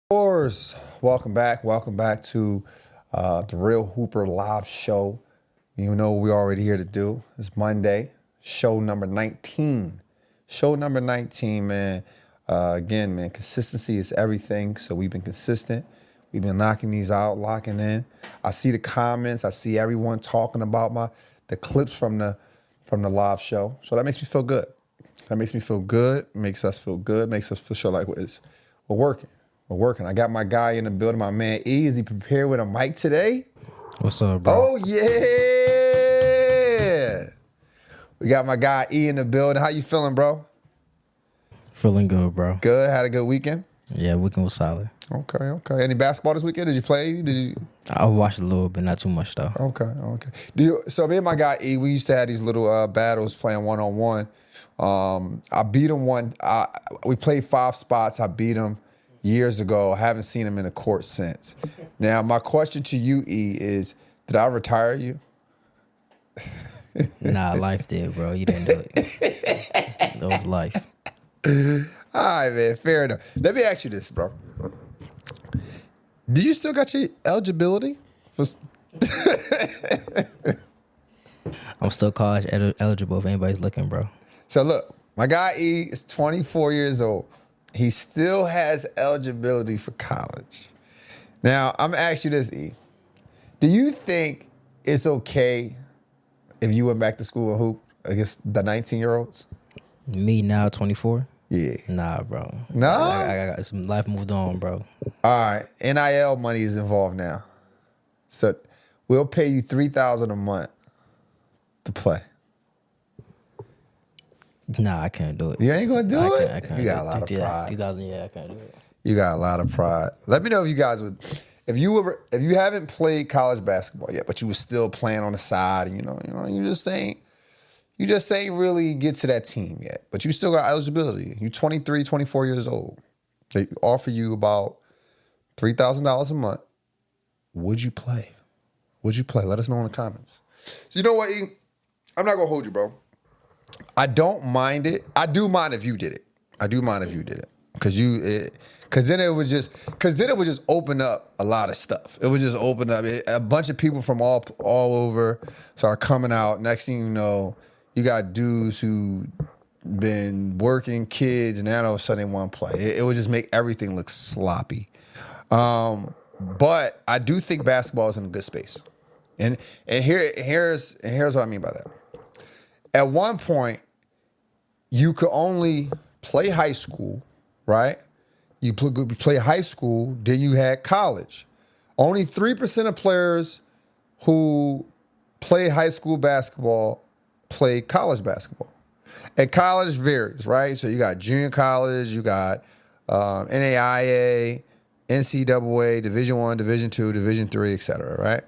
Course. Welcome back to the Real Hooper live show. You know what we're already here to do. It's Monday, show number 19. Show number 19, man. Again, man, consistency is everything. So we've been consistent. We've been knocking these out, locking in. I see the comments. I see everyone talking about the clips from the live show. So that makes me feel good. Makes us feel good, makes us feel like we're working. We're working. I got my guy in the building, my man E. Is he prepared with a mic today? What's up, bro? Oh, yeah. We got my guy E in the building. How you feeling, bro? Feeling good, bro. Good? Had a good weekend? Yeah, weekend was solid. Okay. Any basketball this weekend? Did you play? I watched a little bit, not too much, though. Okay. So me and my guy E, we used to have these little battles playing one-on-one. I beat him we played 5 spots. I beat him years ago. I haven't seen him in the court since. Now, my question to you, E, is did I retire you? Nah, life did, bro. You didn't do it. That was life. All right, man. Fair enough. Let me ask you this, bro. Do you still got your eligibility? I'm still college eligible if anybody's looking, bro. So, look, my guy E is 24 years old. He still has eligibility for college. Now, I'm going to ask you this, E. Do you think it's okay if you went back to school and hoop against the 19-year-olds? Me now, 24? Yeah. Nah, bro. No? I got some life moved on, bro. All right. NIL money is involved now. So we'll pay you $3,000 a month to play. Nah, I can't do it. You ain't going to do it? I can't. You got a lot of pride. 2000, yeah, I can't do it. You got a lot of pride. Let me know if you guys would, if you haven't played college basketball yet, but you were still playing on the side, and you just ain't really get to that team yet, but you still got eligibility. You're 23, 24 years old. They offer you about $3,000 a month. Would you play? Let us know in the comments. So you know what, E? I'm not gonna hold you, bro. I don't mind it. I do mind if you did it. Because then it would just open up a lot of stuff. It would just open up a bunch of people from all over start coming out. Next thing you know, you got dudes who been working, kids, and now all of a sudden they want to play. It would just make everything look sloppy. But I do think basketball is in a good space. And here's what I mean by that. At one point, you could only play high school, right? You play high school, then you had college. Only 3% of players who play high school basketball play college basketball. And college varies, right? So you got junior college, you got NAIA, NCAA, Division I, Division II, Division III, et cetera, right?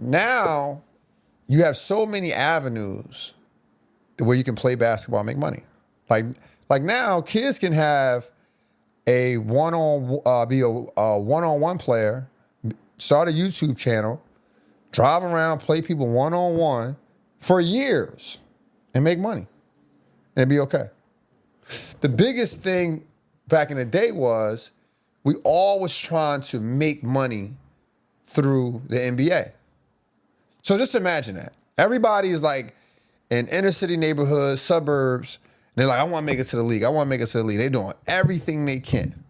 Now, you have so many avenues where you can play basketball and make money. Like now, kids can have be a one-on-one player, start a YouTube channel, drive around, play people one-on-one for years and make money and be okay. The biggest thing back in the day was we all was trying to make money through the NBA. So just imagine that. Everybody is like in inner city neighborhoods, suburbs, and they're like, I want to make it to the league. They're doing everything they can.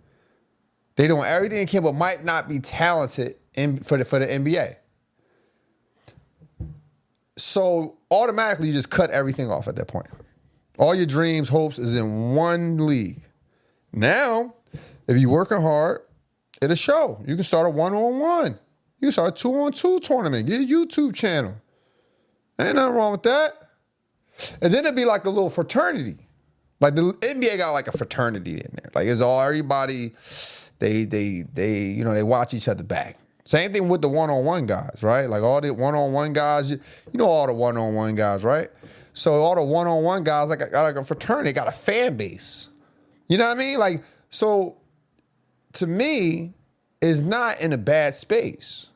But might not be talented for the NBA. So automatically you just cut everything off at that point. All your dreams, hopes is in one league. Now, if you're working hard, it'll show. You can start a one-on-one. You can start a 2-on-2 tournament. Get a YouTube channel. Ain't nothing wrong with that. And then it'd be like a little fraternity. Like the NBA got like a fraternity in there. Like it's all everybody, they watch each other back. Same thing with the one-on-one guys, right? Like all the one-on-one guys, you know all the one-on-one guys, right? So all the one-on-one guys got like a fraternity, got a fan base. You know what I mean? Like, so to me, it's not in a bad space.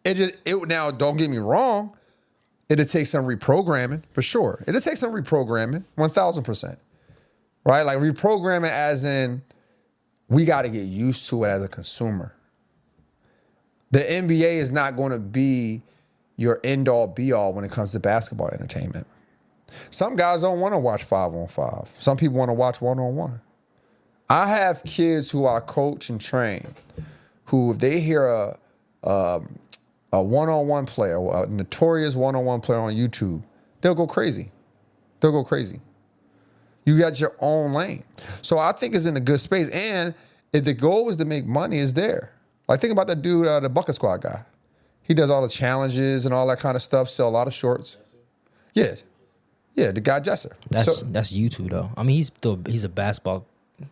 Now, don't get me wrong, it'll take some reprogramming for sure. It'll take some reprogramming, 1,000%. Right? Like reprogramming as in we got to get used to it as a consumer. The NBA is not going to be your end-all, be-all when it comes to basketball entertainment. Some guys don't want to watch 5-on-5. Some people want to watch 1-on-1. I have kids who I coach and train who, if they hear a 1-on-1 player, a notorious 1-on-1 player on YouTube, they'll go crazy. They'll go crazy. You got your own lane. So I think it's in a good space. And if the goal is to make money, it's there. Like, think about that dude, the Bucket Squad guy. He does all the challenges and all that kind of stuff, sell a lot of shorts. Yeah. Yeah, the guy Jesser. That's YouTube, though. I mean, he's a basketball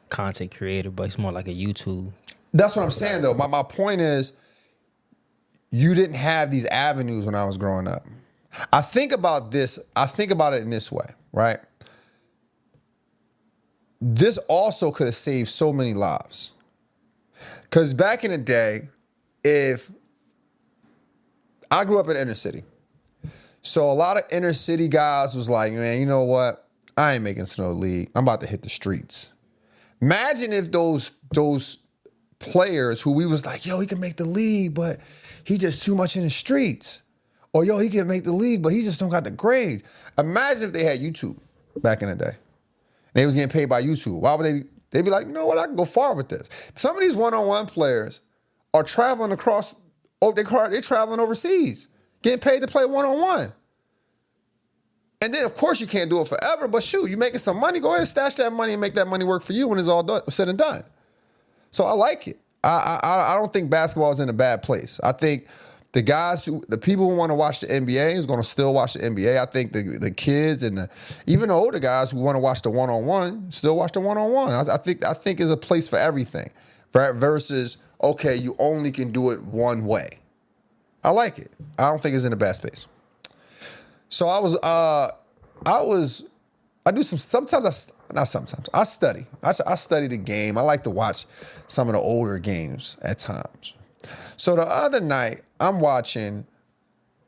content creator, but he's more like a YouTube. That's what I'm saying, though. My point is, you didn't have these avenues when I was growing up. I think about this. I think about it in this way, right? This also could have saved so many lives. Because back in the day, if I grew up in inner city, so a lot of inner city guys was like, man, you know what? I ain't making snow league. I'm about to hit the streets. Imagine if those players who we was like, yo, he can make the league, but he just too much in the streets. Or yo, he can make the league, but he just don't got the grades. Imagine if they had YouTube back in the day. They was getting paid by YouTube. Why would they'd be like, you know what, I can go far with this. Some of these 1-on-1 players are traveling across, they're traveling overseas, getting paid to play 1-on-1. And then, of course, you can't do it forever, but shoot, you're making some money, go ahead and stash that money and make that money work for you when it's all said and done. So I like it. I don't think basketball is in a bad place. I think the people who want to watch the NBA is going to still watch the NBA. I think the kids and even the older guys who want to watch the 1-on-1 still watch the 1-on-1. I think is a place for everything versus, okay, you only can do it one way. I like it. I don't think it's in a bad space. So I study. I study the game. I like to watch some of the older games at times. So the other night, I'm watching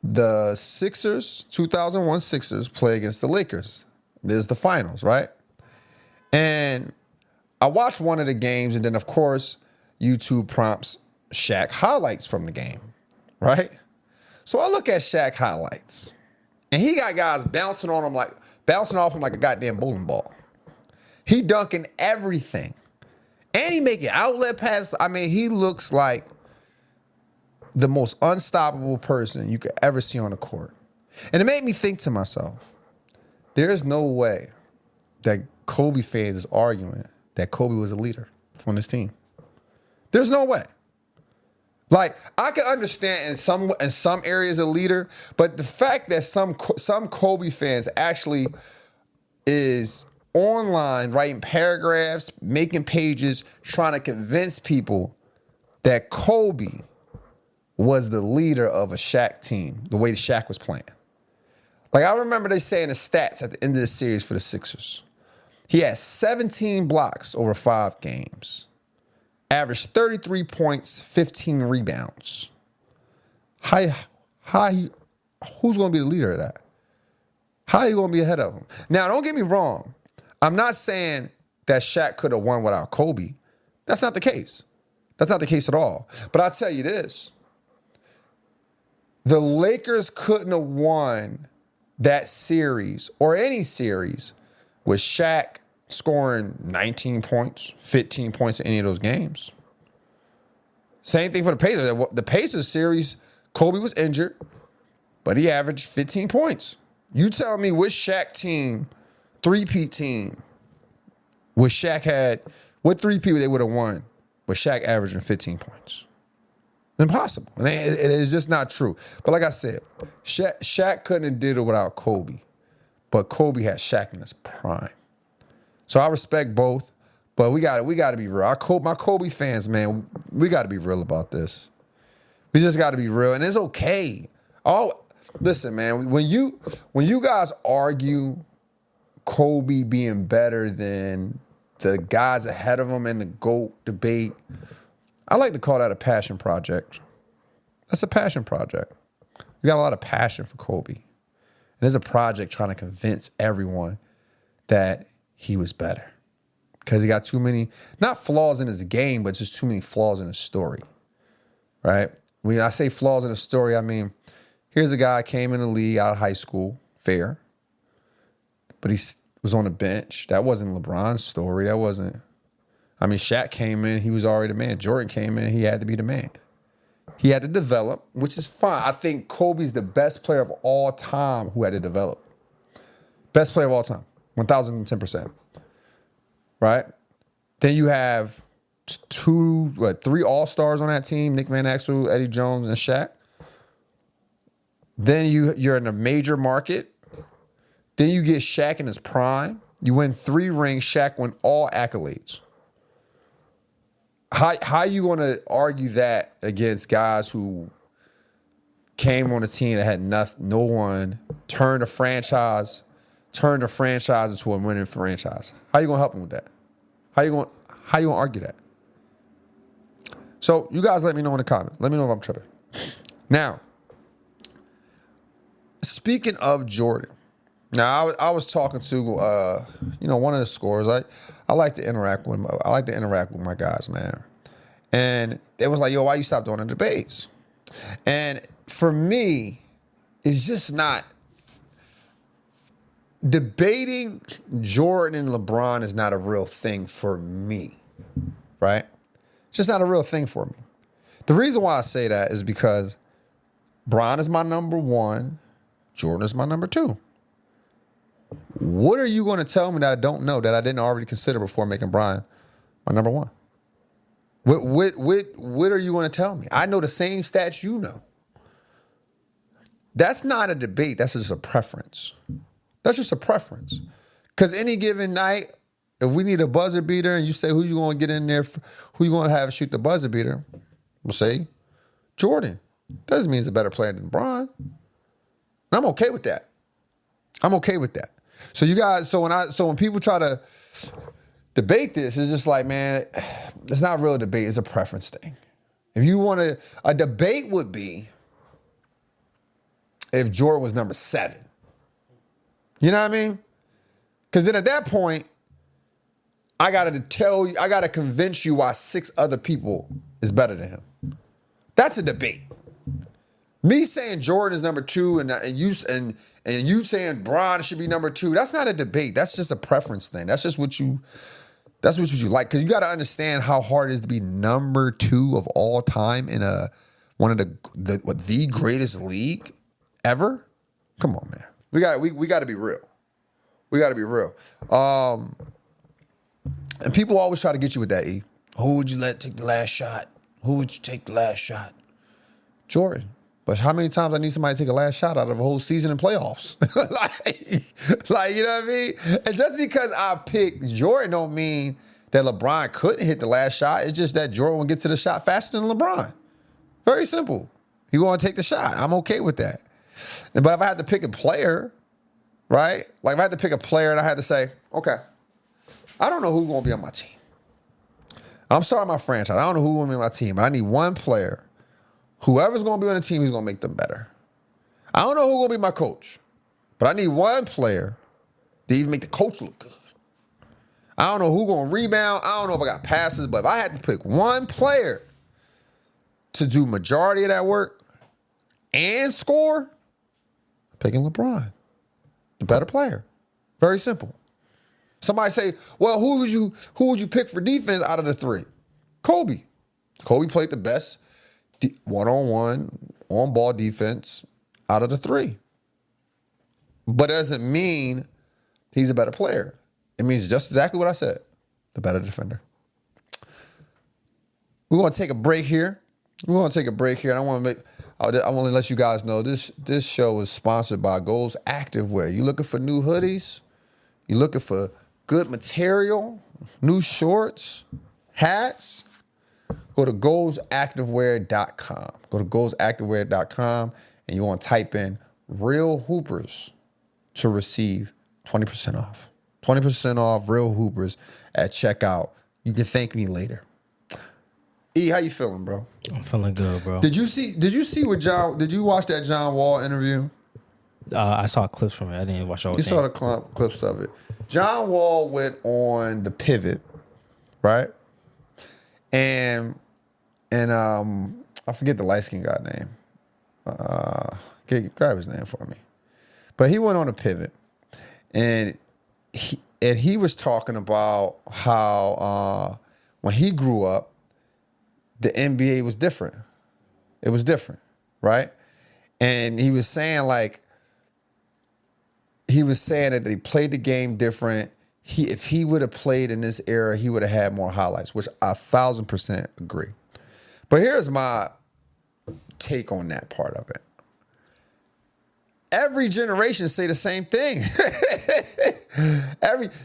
the Sixers, 2001 Sixers, play against the Lakers. There's the finals, right? And I watched one of the games, and then, of course, YouTube prompts Shaq highlights from the game, right? So I look at Shaq highlights, and he got guys bouncing off him like a goddamn bowling ball. He dunking everything. And he making outlet passes. I mean, he looks like the most unstoppable person you could ever see on the court. And it made me think to myself, there is no way that Kobe fans is arguing that Kobe was a leader on this team. There's no way. Like, I can understand in some areas a leader, but the fact that some Kobe fans actually is online writing paragraphs, making pages, trying to convince people that Kobe was the leader of a Shaq team, the way Shaq was playing. Like, I remember they saying the stats at the end of the series for the Sixers. He had 17 blocks over 5 games, averaged 33 points, 15 rebounds. Who's going to be the leader of that? How are you going to be ahead of him? Now, don't get me wrong. I'm not saying that Shaq could have won without Kobe. That's not the case. That's not the case at all. But I'll tell you this. The Lakers couldn't have won that series or any series with Shaq scoring 19 points, 15 points in any of those games. Same thing for the Pacers. The Pacers series, Kobe was injured, but he averaged 15 points. You tell me which Shaq team, three-peat team, what three-peat they would have won, but Shaq averaging 15 points. Impossible. And it is just not true. But like I said, Shaq couldn't have did it without Kobe. But Kobe had Shaq in his prime. So I respect both. But we got to be real. My Kobe fans, man, we got to be real about this. We just got to be real. And it's okay. Listen, man, when you guys argue Kobe being better than the guys ahead of him in the GOAT debate, I like to call that a passion project. That's a passion project. We got a lot of passion for Kobe. And there's a project trying to convince everyone that he was better. because he got too many, not flaws in his game, but just too many flaws in his story, right? When I say flaws in his story, I mean, here's a guy came in the league out of high school, fair, but he was on the bench. That wasn't LeBron's story. That wasn't. I mean, Shaq came in, he was already the man. Jordan came in, he had to be the man. He had to develop, which is fine. I think Kobe's the best player of all time who had to develop. Best player of all time, 1,010%. Right? Then you have three All-Stars on that team, Nick Van Exel, Eddie Jones, and Shaq. Then you're in a major market. Then you get Shaq in his prime. You win 3 rings. Shaq won all accolades. How you going to argue that against guys who came on a team that had no one, turned a franchise into a winning franchise? How you going to help them with that? How you going to argue that? So you guys let me know in the comments. Let me know if I'm tripping. Now, speaking of Jordan, now I was talking to one of the scorers. I like to interact with my guys, man. And they was like, yo, why you stop doing the debates? And for me, it's just not debating Jordan and LeBron is not a real thing for me. Right? It's just not a real thing for me. The reason why I say that is because Bron is my number 1, Jordan is my number 2. What are you going to tell me that I don't know, that I didn't already consider before making Bron my number 1? What are you going to tell me? I know the same stats you know. That's not a debate. That's just a preference. That's just a preference. Because any given night, if we need a buzzer beater and you say who you going to get in there, who you going to have shoot the buzzer beater, we'll say Jordan. Doesn't mean he's a better player than Bron. I'm okay with that. So you guys, so when people try to debate this, it's just like, man, it's not a real debate. It's a preference thing. If you want a debate would be if Jordan was number 7. You know what I mean? Because then at that point, I got to convince you why 6 other people is better than him. That's a debate. Me saying Jordan is number 2 and you saying Bron should be number 2, that's not a debate. That's just a preference thing. That's just what you like. Because you got to understand how hard it is to be number 2 of all time in one of the greatest league ever. Come on, man. We got to be real. We got to be real. And people always try to get you with that, E. Who would you let take the last shot? Who would you take the last shot? Jordan. But how many times I need somebody to take a last shot out of a whole season in playoffs? like, you know what I mean? And just because I picked Jordan don't mean that LeBron couldn't hit the last shot. It's just that Jordan will get to the shot faster than LeBron. Very simple. He want to take the shot. I'm okay with that. But if I had to pick a player, right? Like if I had to pick a player and I had to say, okay, I don't know who's going to be on my team. I'm starting my franchise. I don't know who's going to be on my team, but I need one player. Whoever's going to be on the team, he's going to make them better. I don't know who's going to be my coach, but I need one player to even make the coach look good. I don't know who's going to rebound. I don't know if I got passes, but if I had to pick one player to do majority of that work and score, I'm picking LeBron, the better player. Very simple. Somebody say, well, who would you pick for defense out of the 3? Kobe. Kobe played the best one-on-one, on-ball defense out of the 3. But it doesn't mean he's a better player. It means just exactly what I said, the better defender. We're going to take a break here. And I want to let you guys know this show is sponsored by Goals Activewear. You looking for new hoodies? You looking for good material, new shorts, hats? Go to goalsactivewear.com. And you want to type in Real Hoopers to receive 20% off. 20% off Real Hoopers at checkout. You can thank me later. E, how you feeling, bro? I'm feeling good, bro. Did you watch that John Wall interview? I saw clips from it. I didn't watch all. You saw the clips of it. John Wall went on The Pivot right? And I forget the light skinned guy name. Grab his name for me. But he went on a pivot, and he was talking about how when he grew up, the NBA was different. It was different, right? And he was saying that they played the game different. If he would have played in this era, he would have had more highlights, which I 1,000% agree. But here's my take on that part of it. Every generation say the same thing.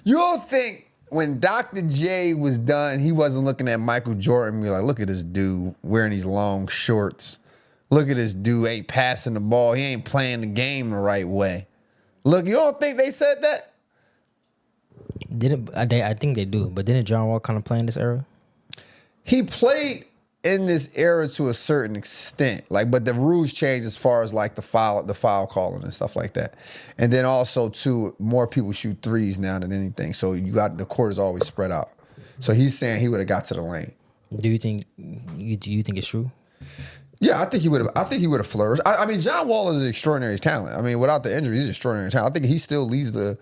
You don't think when Dr. J was done, he wasn't looking at Michael Jordan and be like, look at this dude wearing these long shorts. Look at this dude ain't passing the ball. He ain't playing the game the right way. Look, you don't think they said that? I think they do, but didn't John Wall kind of play in this era? He played in this era to a certain extent, but the rules changed as far as the foul calling and stuff like that. And then also too, more people shoot threes now than anything. So the court is always spread out. So he's saying he would have got to the lane. Do you think it's true? Yeah, I think he would have. I think he would have flourished. I mean, John Wall is an extraordinary talent. I mean, without the injury, he's an extraordinary talent. I think he still leads the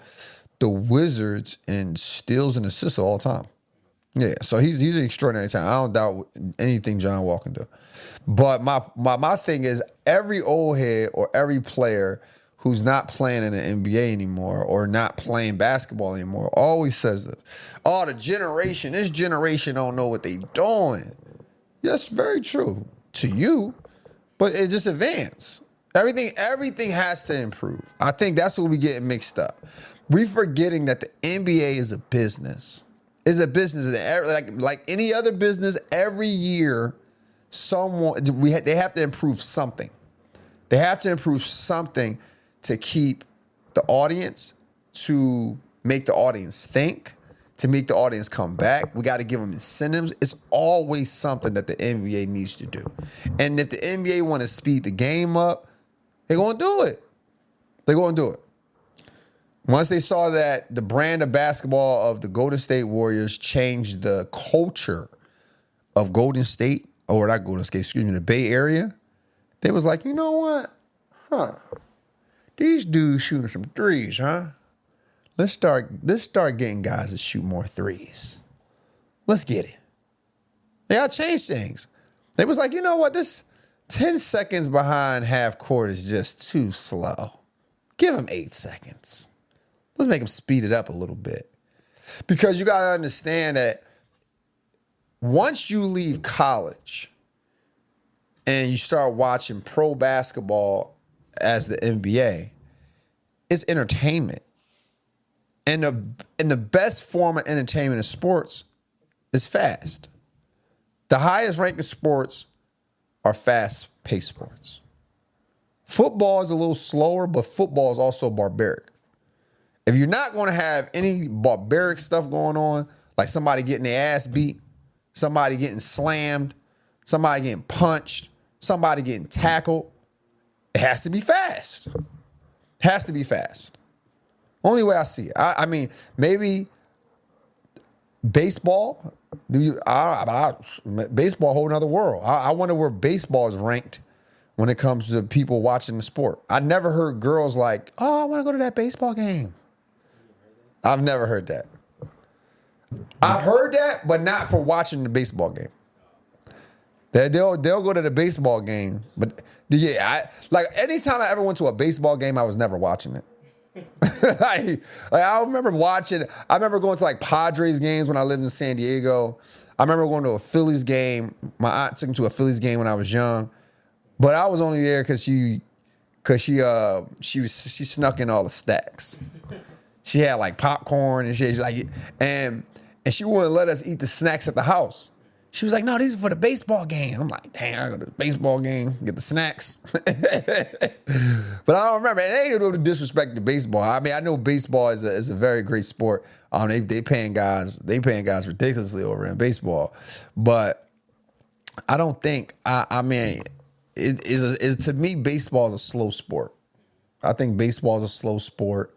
Wizards in steals and assists all the time. Yeah, so he's an extraordinary talent. I don't doubt anything John Wall can do. But my thing is, every old head or every player who's not playing in the NBA anymore or not playing basketball anymore always says this. Oh, this generation don't know what they doing. That's very true to you, but it just advanced. Everything has to improve. I think that's what we get mixed up. We forgetting that the NBA is a business. It's a business like any other business. Every year, they have to improve something. They have to improve something to keep the audience, to make the audience think, to make the audience come back. We got to give them incentives. It's always something that the NBA needs to do. And if the NBA want to speed the game up, they're going to do it. They're going to do it. Once they saw that the brand of basketball of the Golden State Warriors changed the culture of Golden State, or not Golden State, the Bay Area, they was like, you know what? These dudes shooting some threes, huh? Let's start getting guys that shoot more threes. Let's get it. They got to change things. They was like, you know what? This 10 seconds behind half court is just too slow. Give them 8 seconds. Let's make them speed it up a little bit. Because you got to understand that once you leave college and you start watching pro basketball as the NBA, it's entertainment. And the best form of entertainment in sports is fast. The highest ranking sports are fast-paced sports. Football is a little slower, but football is also barbaric. If you're not going to have any barbaric stuff going on, like somebody getting their ass beat, somebody getting slammed, somebody getting punched, somebody getting tackled, it has to be fast. It has to be fast. Only way I see it. I mean, maybe baseball, baseball, a whole nother world. I wonder where baseball is ranked when it comes to people watching the sport. I never heard girls like, oh, I want to go to that baseball game. I've never heard that. I've heard that, but not for watching the baseball game. They'll go to the baseball game, but yeah, anytime I ever went to a baseball game, I was never watching it. I remember going to Padres games when I lived in San Diego. I remember going to a Phillies game. My aunt took me to a Phillies game when I was young, but I was only there because she snuck in all the stacks. She had popcorn and shit. And she wouldn't let us eat the snacks at the house. She was like, no, these are for the baseball game. I'm like, dang, I go to the baseball game, get the snacks. But I don't remember. And they ain't no disrespect to baseball. I mean, I know baseball is a very great sport. They paying guys ridiculously over in baseball. But I don't think, to me, baseball is a slow sport. I think baseball is a slow sport.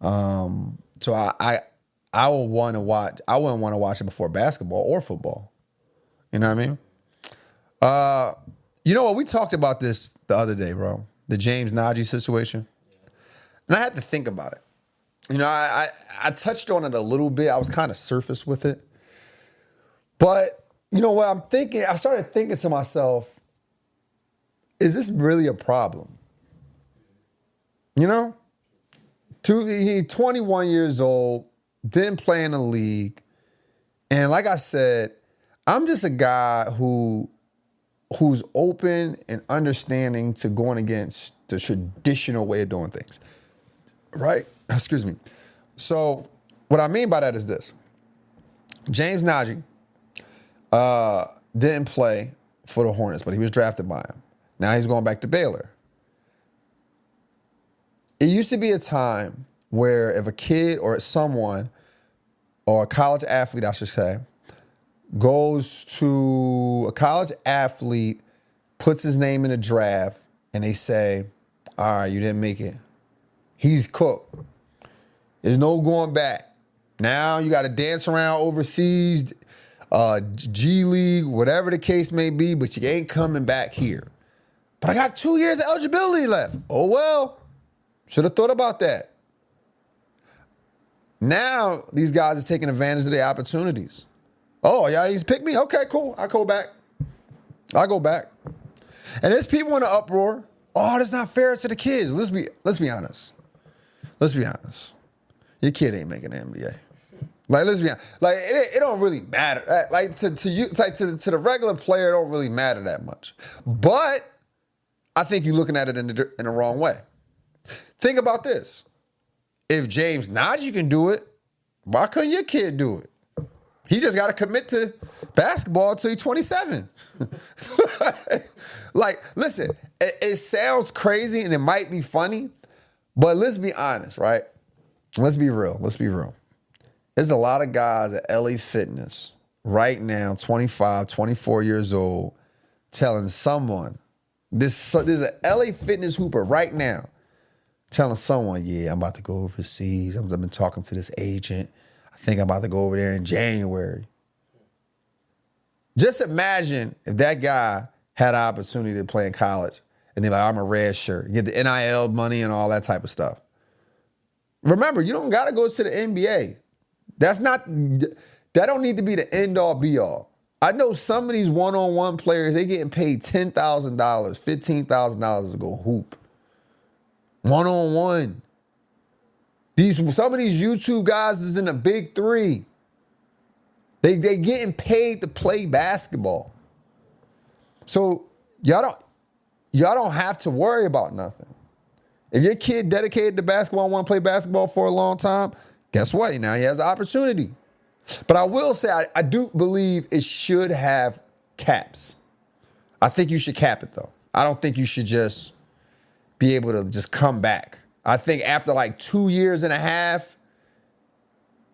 So I I wouldn't want to watch it before basketball or football. You know what I mean? You know what? We talked about this the other day, bro. The James Najee situation. And I had to think about it. You know, I touched on it a little bit. I was kind of surface with it. But you know what I'm thinking? I started thinking to myself, is this really a problem? You know? He's 21 years old, didn't play in the league. And like I said, I'm just a guy who's open and understanding to going against the traditional way of doing things. Right? Excuse me. So what I mean by that is this. James Najee didn't play for the Hornets, but he was drafted by him. Now he's going back to Baylor. It used to be a time where if a kid or someone, or a college athlete, I should say, goes to a college athlete, puts his name in a draft, and they say, all right, you didn't make it. He's cooked. There's no going back. Now you got to dance around overseas, G League, whatever the case may be, but you ain't coming back here. But I got 2 years of eligibility left. Oh, well. Should have thought about that. Now, these guys are taking advantage of their opportunities. Oh, yeah, he's picked me? Okay, cool. I'll go back. And there's people in the uproar. Oh, that's not fair to the kids. Let's be honest. Your kid ain't making the NBA. Like, let's be honest. Like, it don't really matter. Like, to you, like to the regular player, it don't really matter that much. But I think you're looking at it in the wrong way. Think about this. If James Najee can do it, why couldn't your kid do it? He just got to commit to basketball until he's 27. Like, listen, it sounds crazy and it might be funny, but let's be honest, right? Let's be real. There's a lot of guys at LA Fitness right now, 25, 24 years old, telling someone, there's an LA Fitness hooper right now, telling someone, yeah, I'm about to go overseas. I've been talking to this agent. I think I'm about to go over there in January. Just imagine if that guy had an opportunity to play in college and they're like, I'm a red shirt. You get the NIL money and all that type of stuff. Remember, you don't got to go to the NBA. That don't need to be the end all be all. I know some of these one-on-one players, they getting paid $10,000, $15,000 to go hoop. One-on-one. Some of these YouTube guys is in the big three. They getting paid to play basketball. So y'all don't have to worry about nothing. If your kid dedicated to basketball and want to play basketball for a long time, guess what? Now he has the opportunity. But I will say I do believe it should have caps. I think you should cap it though. I don't think you should just be able to just come back. I think after like 2 years and a half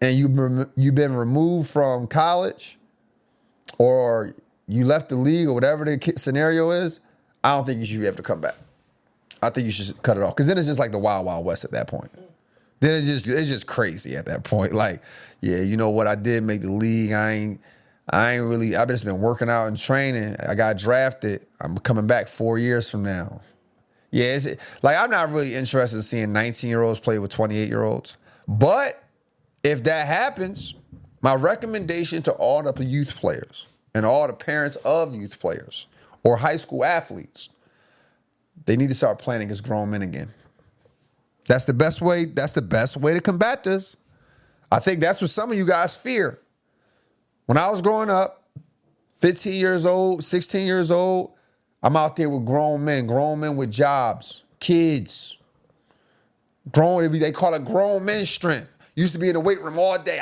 and you've been removed from college or you left the league or whatever the scenario is, I don't think you should be able to come back. I think you should cut it off because then it's just like the Wild Wild West at that point. Then it's just crazy at that point. Like, yeah, you know what? I did make the league. I've just been working out and training. I got drafted. I'm coming back 4 years from now. Yeah, I'm not really interested in seeing 19-year-olds play with 28-year-olds. But if that happens, my recommendation to all the youth players and all the parents of youth players or high school athletes, they need to start playing against grown men again. That's the best way. That's the best way to combat this. I think that's what some of you guys fear. When I was growing up, 15 years old, 16 years old, I'm out there with grown men with jobs, kids. They call it grown men strength. Used to be in the weight room all day.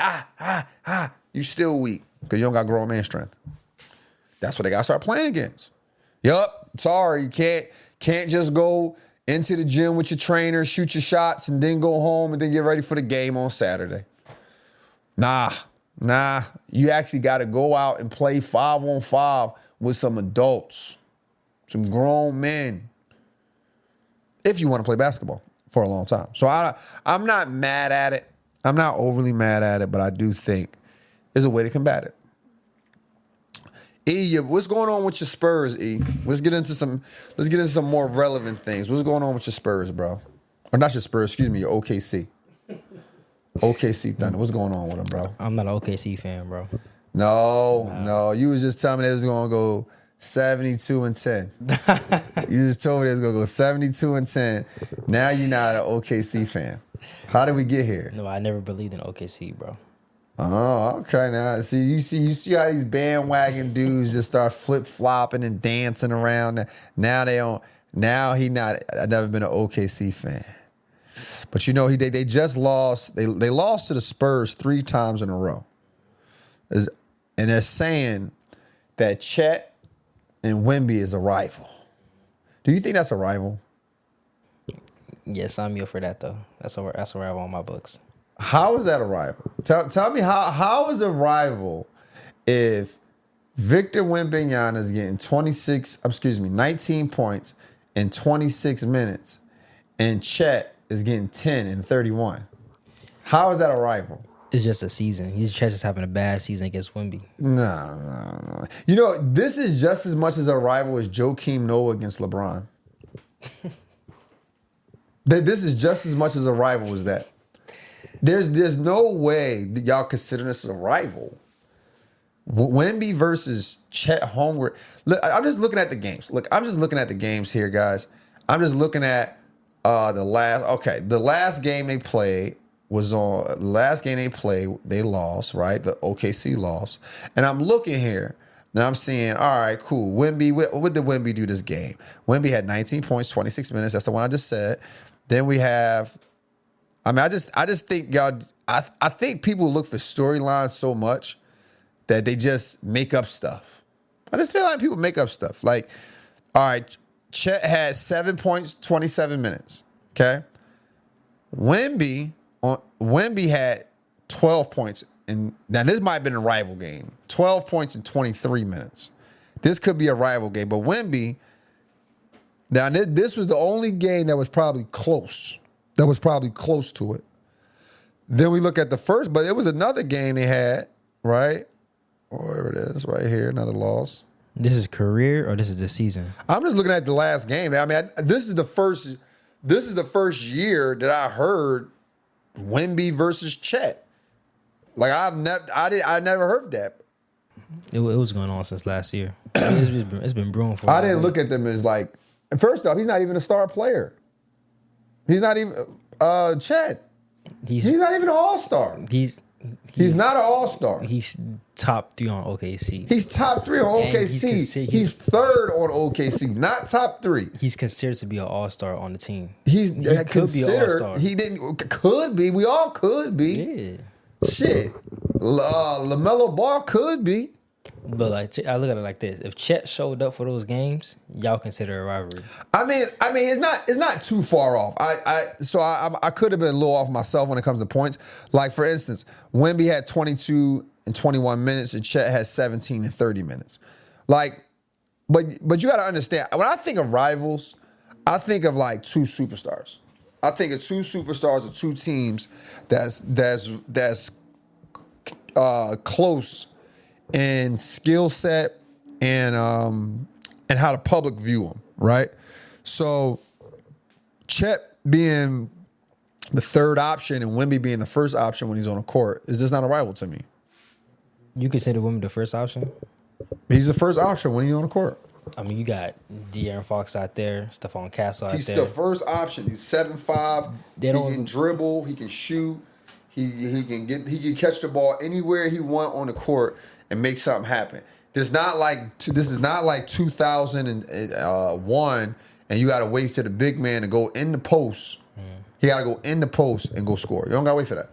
You still weak because you don't got grown man strength. That's what they got to start playing against. Yup, sorry, you can't just go into the gym with your trainer, shoot your shots, and then go home and then get ready for the game on Saturday. Nah. You actually got to go out and play 5-on-5 with some adults, some grown men, if you want to play basketball for a long time. So I'm not mad at it. I'm not overly mad at it, but I do think there's a way to combat it. E, what's going on with your Spurs, E? Let's get into some more relevant things. What's going on with your Spurs, bro? Or not your Spurs, excuse me, your OKC. OKC Thunder. What's going on with them, bro? I'm not an OKC fan, bro. No. You was just telling me they was gonna go 72-10. You just told me they was gonna go 72-10. Now you're not an OKC fan. How did we get here? No, I never believed in OKC, bro. Oh, okay. Now, you see how these bandwagon dudes just start flip flopping and dancing around. Now they don't. Now I've never been an OKC fan, but you know they just lost. They lost to the Spurs 3 times in a row, and they're saying that Chet and Wemby is a rival. Do you think that's a rival? Yes, I'm here for that though. That's a rival on my books. How is that a rival? Tell me how is a rival if Victor Wembanyama is getting 19 points in 26 minutes and Chet is getting 10 in 31? How is that a rival? It's just a season. Chet just having a bad season against Wemby. No. You know, this is just as much as a rival as Joakim Noah against LeBron. This is just as much as a rival as that. There's no way that y'all consider this a rival. Wemby versus Chet Holmgren. Look, I'm just looking at the games. I'm just looking at the games here, guys. I'm just looking at the last game they played they lost, right? The OKC lost. And I'm looking here. Now I'm seeing, all right, cool. Wemby, what did Wemby do this game? Wemby had 19 points, 26 minutes. That's the one I just said. Then we have, I just think y'all, I think people look for storylines so much that they just make up stuff. I just feel like people make up stuff. Like, all right, Chet had 7 points, 27 minutes. Okay. Wemby had 12 points. And now this might have been a rival game. 12 points in 23 minutes. This could be a rival game. But Wemby, now this was the only game that was probably close. That was probably close to it. Then we look at the first, but it was another game they had, right? Where it is, right here, another loss. This is career or this is the season? I'm just looking at the last game. I mean, this is the first year that I heard Wemby versus Chet. Like I never heard that. It was going on since last year. It's been brewing for. I didn't look at them as like. First off, he's not even a star player. He's not even Chet. He's not even an all-star. He's not an all-star. He's top 3 on OKC. He's top 3 on OKC. He's third on OKC, not top 3. He's considered to be an all-star on the team. He could be an all-star. He didn't. Could be. We all could be. Yeah. Shit. LaMelo Ball could be. But like, I look at it like this: if Chet showed up for those games, y'all consider a rivalry. I mean, it's not too far off. I could have been a little off myself when it comes to points. Like for instance, Wemby had 22 and 21 minutes, and Chet had 17 and 30 minutes. Like, but you got to understand, when I think of rivals, I think of like 2 superstars. I think of 2 superstars or 2 teams that's close in skill set and how the public view them, right? So Chet being the third option and Wemby being the first option when he's on the court is just not a rival to me. You consider Wemby the first option? He's the first option when he's on the court. I mean, you got De'Aaron Fox out there, Stephon Castle out there. He's the first option. He's 7'5". He can dribble. He can shoot. He can catch the ball anywhere he want on the court and make something happen. This is not like 2001 and you got to wait till the big man to go in the post. He got to go in the post and go score. You don't got to wait for that.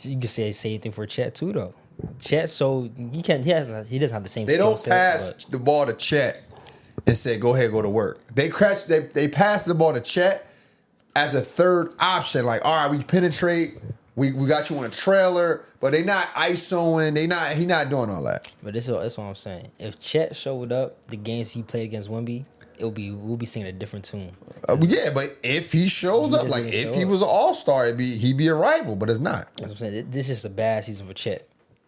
You can say the same thing for Chet too, though. Chet, so he doesn't have the same. They don't pass the ball to Chet and say, "Go ahead, go to work." They pass the ball to Chet as a third option. Like, all right, we penetrate. We got you on a trailer, but they not ISOing. He not doing all that. But that's what I'm saying. If Chet showed up the games he played against Wemby, we'll be singing a different tune. Yeah, but if he shows up, like if he was an all-star, he'd be a rival, but it's not. That's what I'm saying. This is a bad season for Chet.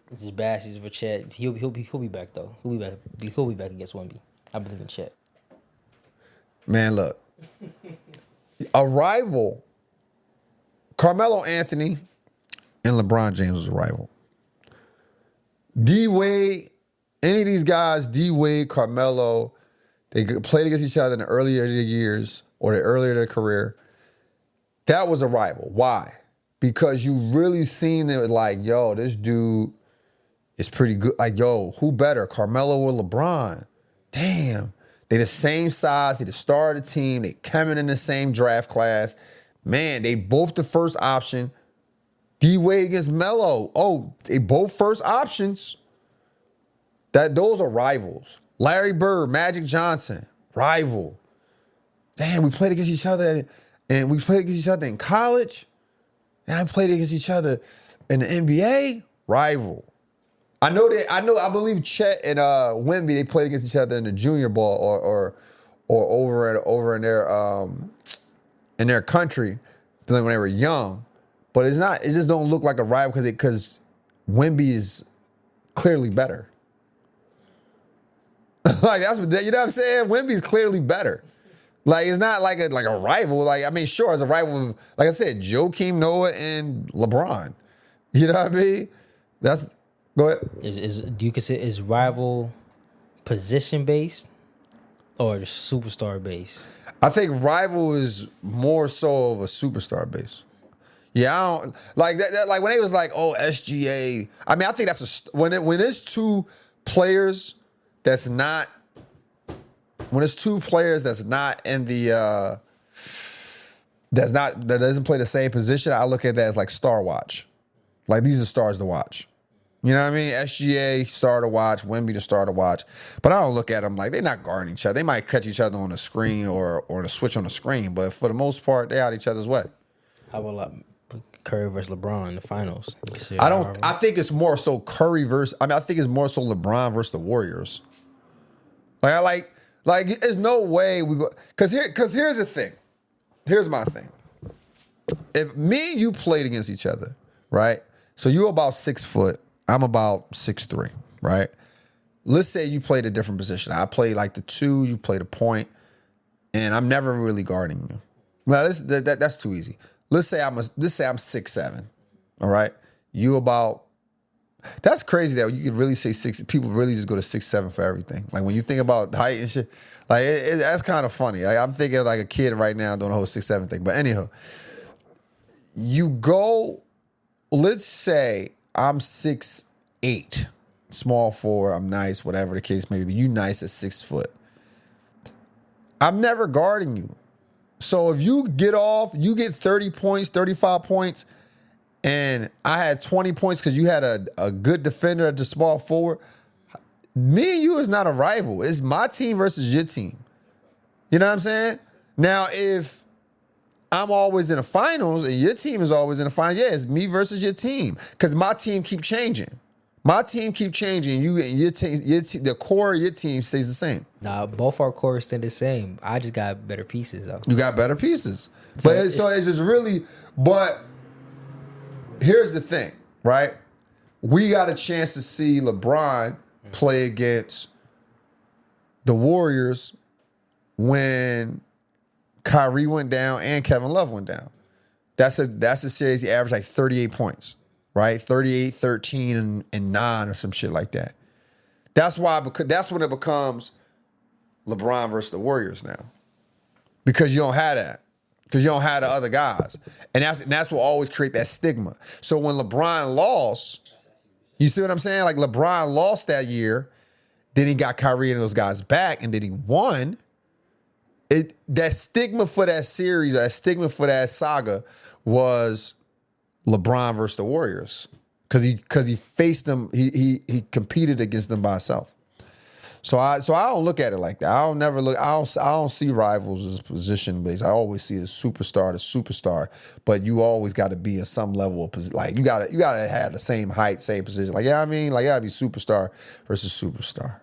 This is a bad season for Chet. He'll be back though. He'll be back. He'll be back against Wemby. I believe in Chet. Man, look, a rival. Carmelo Anthony and LeBron James was a rival. D Wade, any of these guys, D Wade, Carmelo, they played against each other in the earlier years or the earlier their career. That was a rival. Why? Because you really seen it like, yo, this dude is pretty good. Like, yo, who better, Carmelo or LeBron? Damn. They the same size. They the star of the team. They coming in the same draft class. Man, they both the first option. D Wade against Melo. Oh, they both first options. Those are rivals. Larry Bird, Magic Johnson, rival. Damn, we played against each other, and we played against each other in college. And I played against each other in the NBA, rival. I believe Chet and Wemby, they played against each other in the junior ball or over in their country when they were young. But it's not, it just don't look like a rival because Wemby is clearly better. Like that's what, you know what I'm saying? Wemby's clearly better. Like it's not like a rival. Like I mean, sure, as a rival, like I said, Joakim Noah and LeBron. You know what I mean? Go ahead. Do you consider is rival position based or superstar based? I think rival is more so of a superstar base. Yeah, I don't like that. Like when they was like, oh, SGA. I mean, I think that's when it's two players that's not. When it's two players that's not in the that doesn't play the same position, I look at that as like star watch. Like these are stars to watch. You know what I mean? SGA star to watch, Wemby the star to watch. But I don't look at them like they're not guarding each other. They might catch each other on the screen or the switch on the screen, but for the most part, they're out each other's way. How about Curry versus LeBron in the finals? I think it's more so Curry versus. I mean, I think it's more so LeBron versus the Warriors. Like there's no way we go. Because here's the thing. Here's my thing. If me and you played against each other, right? So you're about 6 foot. I'm about 6'3", right? Let's say you played a different position. I play like the 2, you play the point, and I'm never really guarding you. Now that's too easy. Let's say I'm 6'7", all right? You about. That's crazy that you could really say 6. People really just go to 6'7" for everything. Like when you think about height and shit, like that's kind of funny. Like I'm thinking like a kid right now doing the whole 6'7" thing. But anyhow, you go. Let's say I'm 6'8", small forward. I'm nice, whatever the case may be. You nice at 6 foot. I'm never guarding you. So if you get off, you get 30 points, 35 points. And I had 20 points because you had a good defender at the small forward. Me and you is not a rival. It's my team versus your team. You know what I'm saying? Now, if I'm always in the finals and your team is always in the finals, yeah, it's me versus your team. Because my team keep changing. My team keep changing. You and your team, the core of your team stays the same. Nah, both our cores stay the same. I just got better pieces though. You got better pieces. So it's just really, but here's the thing, right? We got a chance to see LeBron play against the Warriors when Kyrie went down and Kevin Love went down. That's a series he averaged like 38 points, right? 38, 13, and 9 or some shit like that. That's when it becomes LeBron versus the Warriors now. Because you don't have that. Because you don't have the other guys. And that's what always create that stigma. So when LeBron lost, you see what I'm saying? Like LeBron lost that year, then he got Kyrie and those guys back, and then he won. That stigma for that series, that stigma for that saga was LeBron versus the Warriors. Because he faced them, he competed against them by himself. So I don't look at it like that. I don't see rivals as position based. I always see a superstar to superstar, but you always got to be at some level of position. Like you gotta have the same height, same position. Like I mean, like you gotta be superstar versus superstar.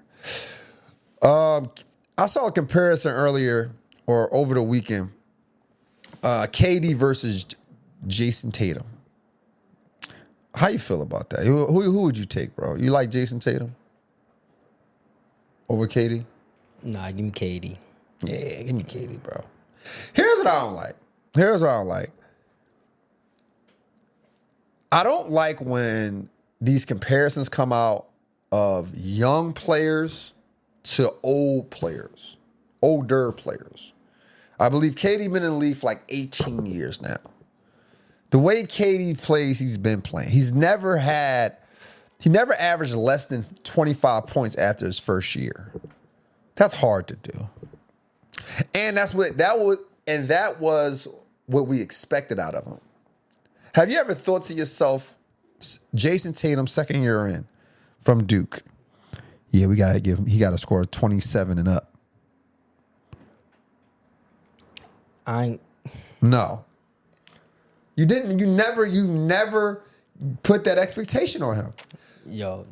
I saw a comparison earlier or over the weekend. KD versus Jason Tatum. How you feel about that? Who would you take, bro? You like Jason Tatum over KD? Nah, give me KD. Yeah, give me KD, bro. Here's what I don't like. I don't like when these comparisons come out of young players to older players. I believe KD been in the league for like 18 years now. The way KD plays, he's been playing. He never averaged less than 25 points after his first year. That's hard to do. And that was what we expected out of him. Have you ever thought to yourself, Jason Tatum, second year in from Duke, yeah, he got to score 27 and up. No. You didn't. You never put that expectation on him. Yo.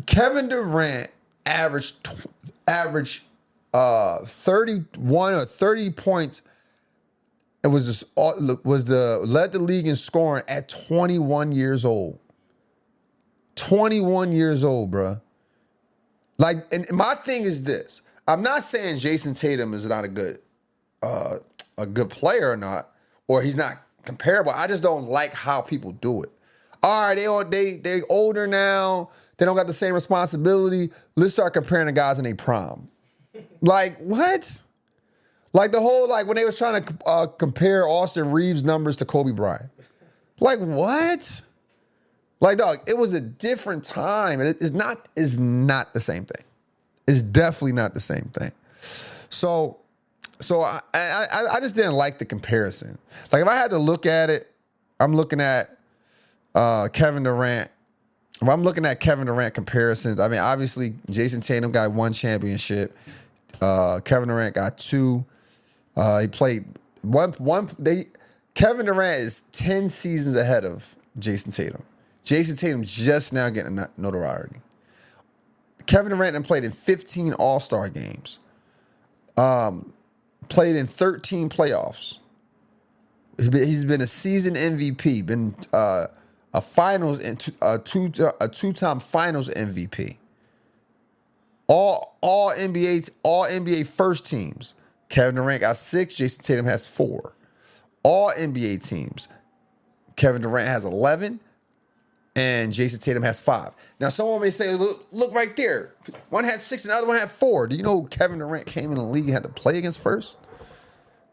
Kevin Durant averaged 31 or 30 points. It was led the league in scoring at 21 years old. 21 years old, bruh. Like, and my thing is this. I'm not saying Jason Tatum is not a good player or not, or he's not comparable. I just don't like how people do it. All right, they older now. They don't got the same responsibility. Let's start comparing the guys in their prime. Like, what? Like the whole, like when they was trying to compare Austin Reeves' numbers to Kobe Bryant. Like, what? Like, dog, it was a different time. It's not the same thing. It's definitely not the same thing. So I just didn't like the comparison. Like, if I had to look at it, I'm looking at Kevin Durant. If I'm looking at Kevin Durant comparisons, I mean, obviously, Jason Tatum got 1 championship. Kevin Durant got 2. He played Kevin Durant is 10 seasons ahead of Jason Tatum. Jason Tatum just now getting notoriety. Kevin Durant played in 15 All-Star games. Played in 13 playoffs. He's been a season MVP. Been a finals and a two-time finals MVP. All NBA first teams. Kevin Durant got 6. Jason Tatum has 4. All NBA teams. Kevin Durant has 11. And Jason Tatum has 5. Now, someone may say, look right there. One had 6 and the other one had 4. Do you know Kevin Durant came in the league and had to play against first?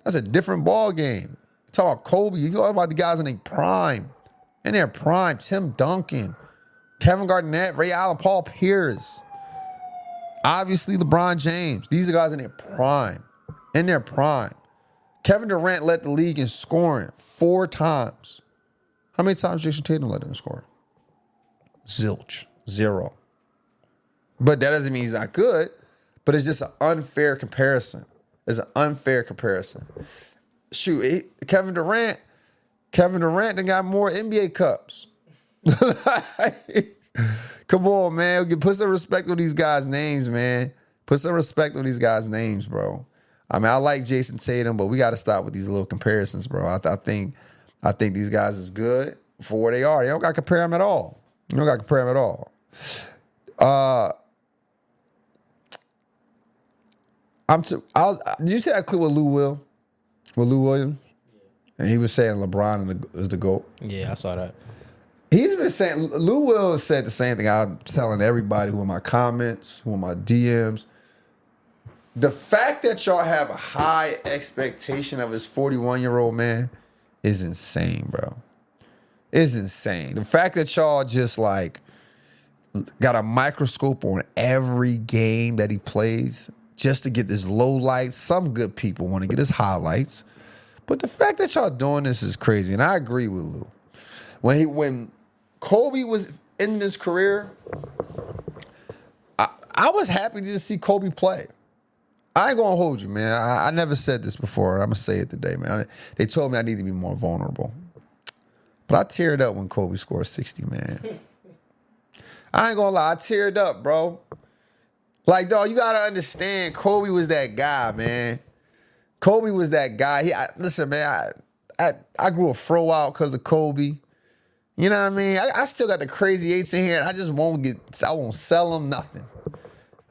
That's a different ball game. You talk about Kobe. You talk about the guys in their prime. In their prime. Tim Duncan, Kevin Garnett, Ray Allen, Paul Pierce. Obviously, LeBron James. These are guys in their prime. In their prime. Kevin Durant led the league in scoring 4 times. How many times Jason Tatum led him in scoring? Zilch. 0. But that doesn't mean he's not good, but it's just an unfair comparison. It's an unfair comparison. Shoot, Kevin Durant done got more NBA cups. Come on, man. Put some respect on these guys' names, man. Put some respect on these guys' names, bro. I mean, I like Jason Tatum, but we got to stop with these little comparisons, bro. I think these guys is good for where they are. You don't got to compare them at all. You don't got to compare them at all. Did you see that clip with Lou Williams? And he was saying LeBron is the GOAT. Yeah, I saw that. He's been saying, Lou Williams said the same thing. I'm telling everybody who in my comments, who in my DMs. The fact that y'all have a high expectation of this 41-year-old man is insane, bro. It's insane. The fact that y'all just like got a microscope on every game that he plays just to get this low lights. Some good people want to get his highlights. But the fact that y'all doing this is crazy. And I agree with Lou. When Kobe was in his career, I was happy to just see Kobe play. I ain't gonna hold you, man. I never said this before. I'm gonna say it today, man. They told me I need to be more vulnerable. But I teared up when Kobe scored 60, man. I ain't gonna lie, I teared up, bro. Like, dog, you gotta understand, Kobe was that guy, man. Kobe was that guy. Listen, man, I grew a fro out because of Kobe. You know what I mean? I still got the crazy eights in here. And I won't sell them nothing.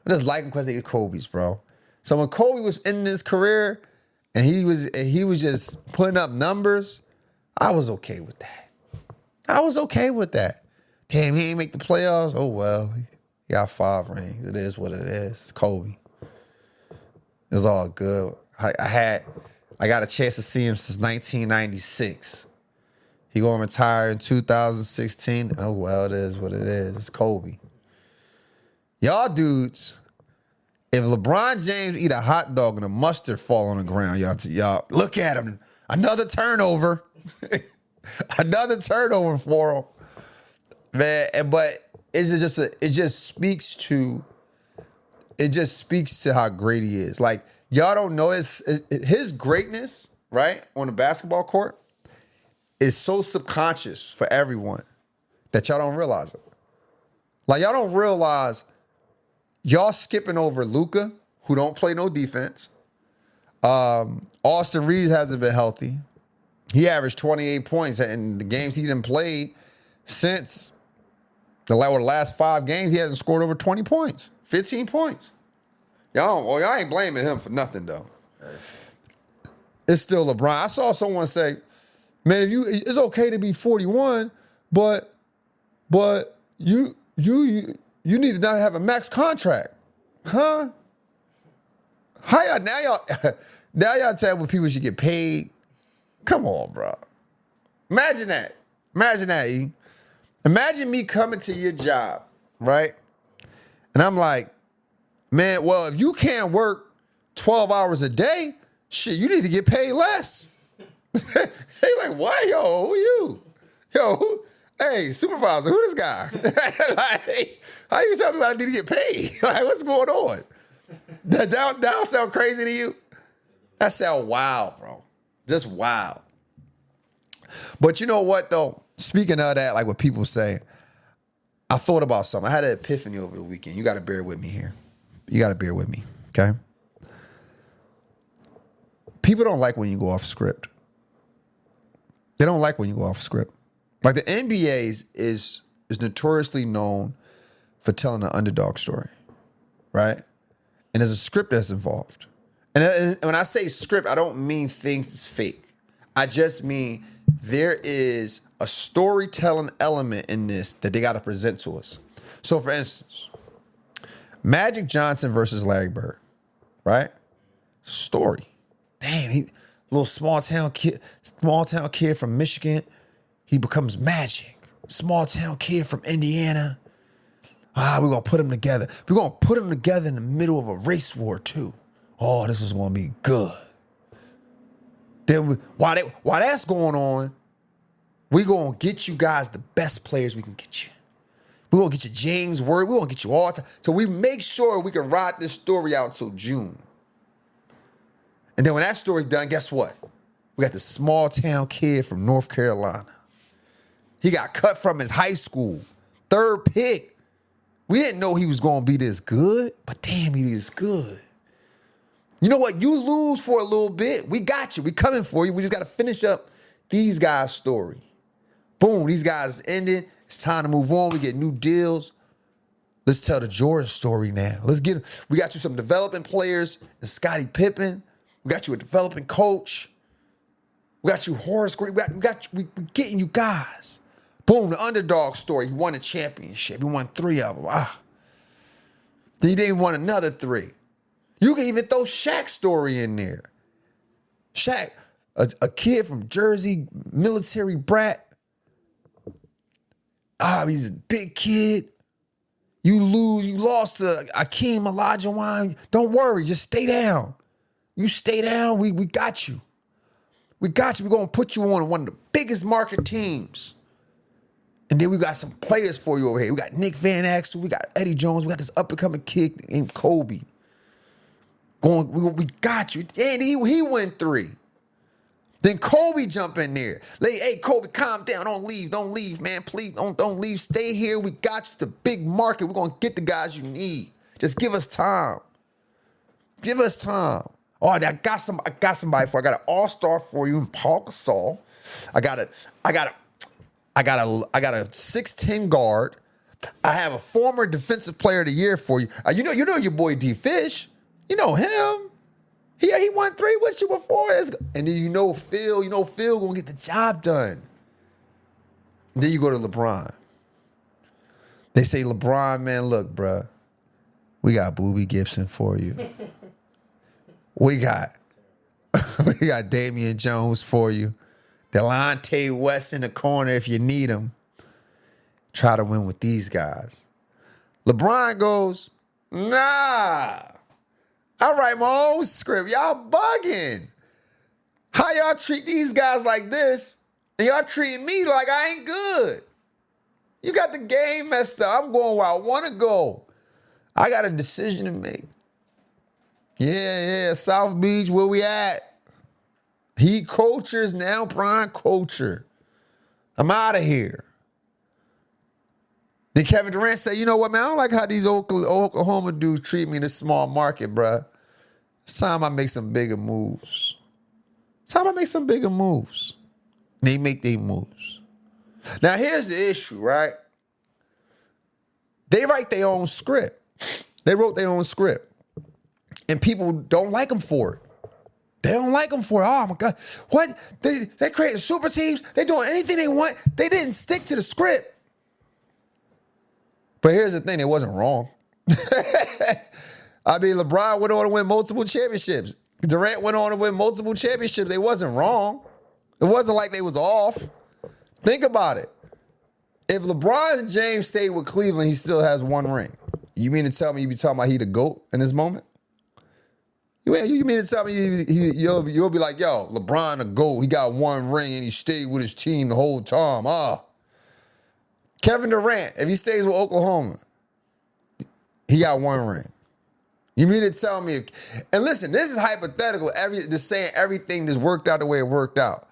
I just like them because they were Kobe's, bro. So when Kobe was in his career and he was just putting up numbers, I was okay with that. Damn, he ain't make the playoffs. Oh well, he got 5 rings. It is what it is. It's Kobe. It's all good. I got a chance to see him since 1996. He gonna retire in 2016. Oh well, it is what it is. It's Kobe. Y'all dudes, if LeBron James eat a hot dog and a mustard fall on the ground, y'all look at him. Another turnover. Another turnover for him. Man, but it just speaks to how great he is. Like, y'all don't know his greatness, right, on the basketball court is so subconscious for everyone that y'all don't realize it. Like, y'all don't realize y'all skipping over Luka, who don't play no defense. Austin Reeves hasn't been healthy. He averaged 28 points in the games he didn't play since the last 5 games. He hasn't scored over 20 points, 15 points. Y'all ain't blaming him for nothing, though. It's still LeBron. I saw someone say, man, it's okay to be 41, but you need to not have a max contract. Huh? How y'all now y'all tell what people should get paid? Come on, bro. Imagine that. E. Imagine me coming to your job, right? And I'm like, man, well, if you can't work 12 hours a day, shit, you need to get paid less. They like, what? Yo, who you? Hey, supervisor, who this guy? Like, how you tell me I need to get paid? Like, what's going on? That sound crazy to you? That sound wild, bro. Just wild. But you know what, though? Speaking of that, like what people say, I thought about something. I had an epiphany over the weekend. You got to bear with me here. You got to bear with me, okay? People don't like when you go off script. They don't like when you go off script. Like the NBA is notoriously known for telling an underdog story, right? And there's a script that's involved. And when I say script, I don't mean things is fake. I just mean there is a storytelling element in this that they got to present to us. So, for instance, Magic Johnson versus Larry Bird, right? Story. Damn, he little small town kid from Michigan. He becomes Magic. Small town kid from Indiana. We're gonna put them together. We're gonna put them together in the middle of a race war too. Oh, this is gonna be good. Then while that's going on, we're gonna get you guys the best players we can get you. We're gonna get you James Worthy. We're gonna get you all time. So we make sure we can ride this story out until June. And then when that story's done, guess what? We got this small town kid from North Carolina. He got cut from his high school. 3rd pick. We didn't know he was going to be this good, but damn, he is good. You know what? You lose for a little bit. We got you. We coming for you. We just got to finish up these guys' story. Boom, these guys ended. It's time to move on. We get new deals. Let's tell the Jordan story now. We got you some developing players and Scottie Pippen. We got you a developing coach. We got you Horace Grant. We getting you guys. Boom, the underdog story. He won a championship. He won 3 of them. Then he didn't won another 3. You can even throw Shaq's story in there. Shaq, a kid from Jersey, military brat. He's a big kid. You lost to Akeem Olajuwon. Don't worry, just stay down. You stay down, we got you. We got you. We're going to put you on one of the biggest market teams. And then we got some players for you over here. We got Nick Van Exel. We got Eddie Jones. We got this up-and-coming kid named Kobe. We got you. And he went 3. Then Kobe jump in there. Like, hey, Kobe, calm down. Don't leave, man. Please, don't leave. Stay here. We got you. It's a big market. We're going to get the guys you need. Just give us time. Give us time. Oh, I got somebody for. I got an all-star for you in Paul Gasol. I got a 6'10" guard. I have a former defensive player of the year for you. You know your boy D Fish. You know him. He won 3 with you before. And then you know Phil gonna get the job done. And then you go to LeBron. They say, LeBron, man, look, bruh, we got Boobie Gibson for you. We got Damian Jones for you. Delonte West in the corner if you need him. Try to win with these guys. LeBron goes, nah. I write my own script. Y'all bugging. How y'all treat these guys like this, and y'all treating me like I ain't good? You got the game messed up. I'm going where I want to go. I got a decision to make. Yeah, South Beach, where we at? He culture's now prime culture. I'm out of here. Then Kevin Durant said, you know what, man? I don't like how these Oklahoma dudes treat me in this small market, bruh. It's time I make some bigger moves. And they make their moves. Now, here's the issue, right? They write their own script. They wrote their own script. And people don't like them for it. They don't like them for it. Oh, my God. What? They creating super teams. They doing anything they want. They didn't stick to the script. But here's the thing. It wasn't wrong. I mean, LeBron went on to win multiple championships. Durant went on to win multiple championships. They wasn't wrong. It wasn't like they was off. Think about it. If LeBron James stayed with Cleveland, he still has 1 ring. You mean to tell me you be talking about he the GOAT in this moment? You mean to tell me you'll be like, yo, LeBron the GOAT. He got 1 ring and he stayed with his team the whole time. Kevin Durant, if he stays with Oklahoma, he got 1 ring. You mean to tell me? And listen, this is hypothetical. Just saying everything just worked out the way it worked out.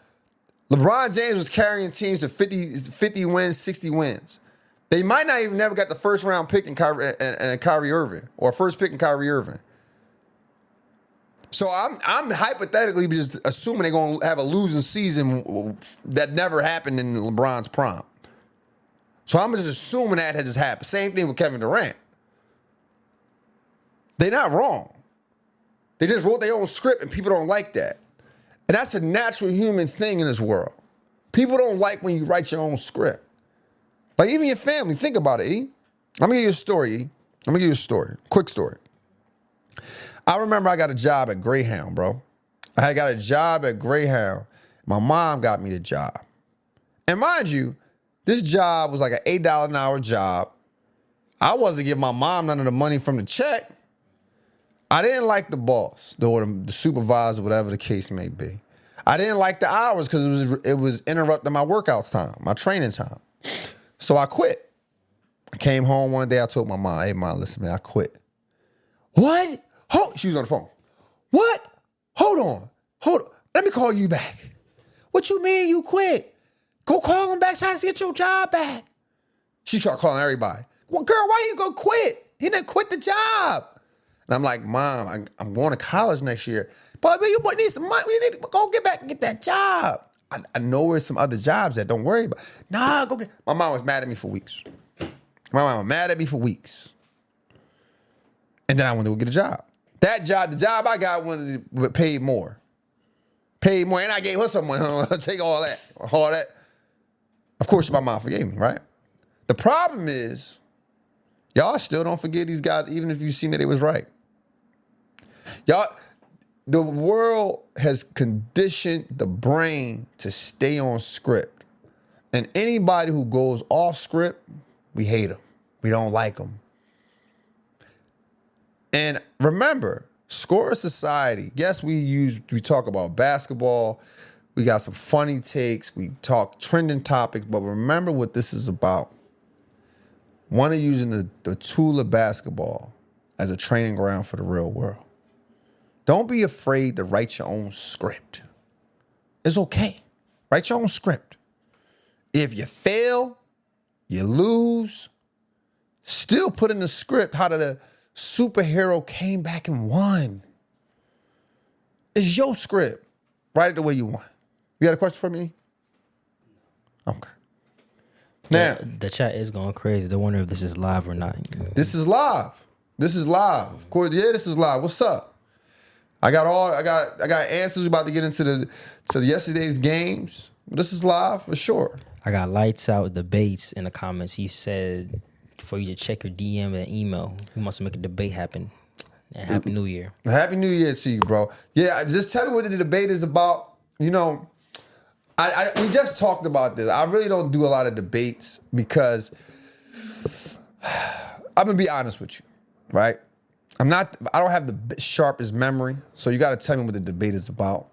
LeBron James was carrying teams to 50 wins, 60 wins. They might not even never got the first round pick in Kyrie Irving or first pick in Kyrie Irving. So I'm hypothetically just assuming they're going to have a losing season that never happened in LeBron's prime. So I'm just assuming that had just happened. Same thing with Kevin Durant. They're not wrong. They just wrote their own script and people don't like that. And that's a natural human thing in this world. People don't like when you write your own script. Like even your family, think about it, E. I'm going to give you a story, E. I'm going to give you a story. Quick story. I remember I got a job at Greyhound, bro. I got a job at Greyhound. My mom got me the job. And mind you, this job was like an $8 an hour job. I wasn't giving my mom none of the money from the check. I didn't like the boss, or the supervisor, whatever the case may be. I didn't like the hours because it was interrupting my workouts time, my training time. So I quit. I came home one day. I told my mom, hey, Mom, listen, man, I quit. What? She was on the phone. What? Hold on. Let me call you back. What you mean you quit? Go call him back, try to get your job back. She started calling everybody. Well, girl, why you go quit? He didn't quit the job. And I'm like, Mom, I'm going to college next year. But you need some money. We need to go get back and get that job. I know there's some other jobs that don't worry about. Nah, go get. My mom was mad at me for weeks. And then I went to go get a job. The job I got paid more. And I gave her some money. Take all that. Of course, my mom forgave me, right? The problem is, y'all still don't forgive these guys, even if you've seen that it was right. Y'all, the world has conditioned the brain to stay on script. And anybody who goes off script, we hate them. We don't like them. And remember, Scorer Society, yes, we talk about basketball. We got some funny takes. We talk trending topics. But remember what this is about. One of using the tool of basketball as a training ground for the real world. Don't be afraid to write your own script. It's okay. Write your own script. If you fail, you lose, still put in the script how to superhero came back and won. It's your script. Write it the way you want. You got a question for me? Okay. Now, the chat is going crazy. They're wondering if this is live or not. this is live. This is live. Of course, yeah, this is live. What's up? I got answers. We're about to get into yesterday's games. This is live for sure. I got lights out debates in the comments. He said for you to check your DM and email. We must make a debate happen. And Happy New Year. Happy New Year to you, bro. Yeah, just tell me what the debate is about. You know, we just talked about this. I really don't do a lot of debates because I'm gonna be honest with you, right? I don't have the sharpest memory, so you got to tell me what the debate is about.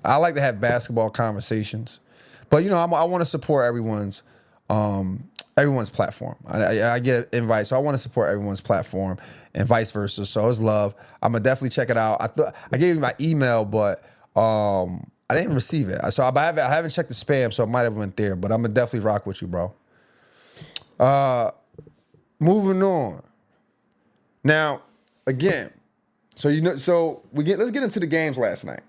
I like to have basketball conversations, but you know, I want to support everyone's platform. I get invites, so I want to support everyone's platform, and vice versa. So it's love. I'm gonna definitely check it out. I gave you my email, but I didn't receive it. So I haven't checked the spam, so it might have went there. But I'm gonna definitely rock with you, bro. Moving on. Now, again, let's get into the games last night.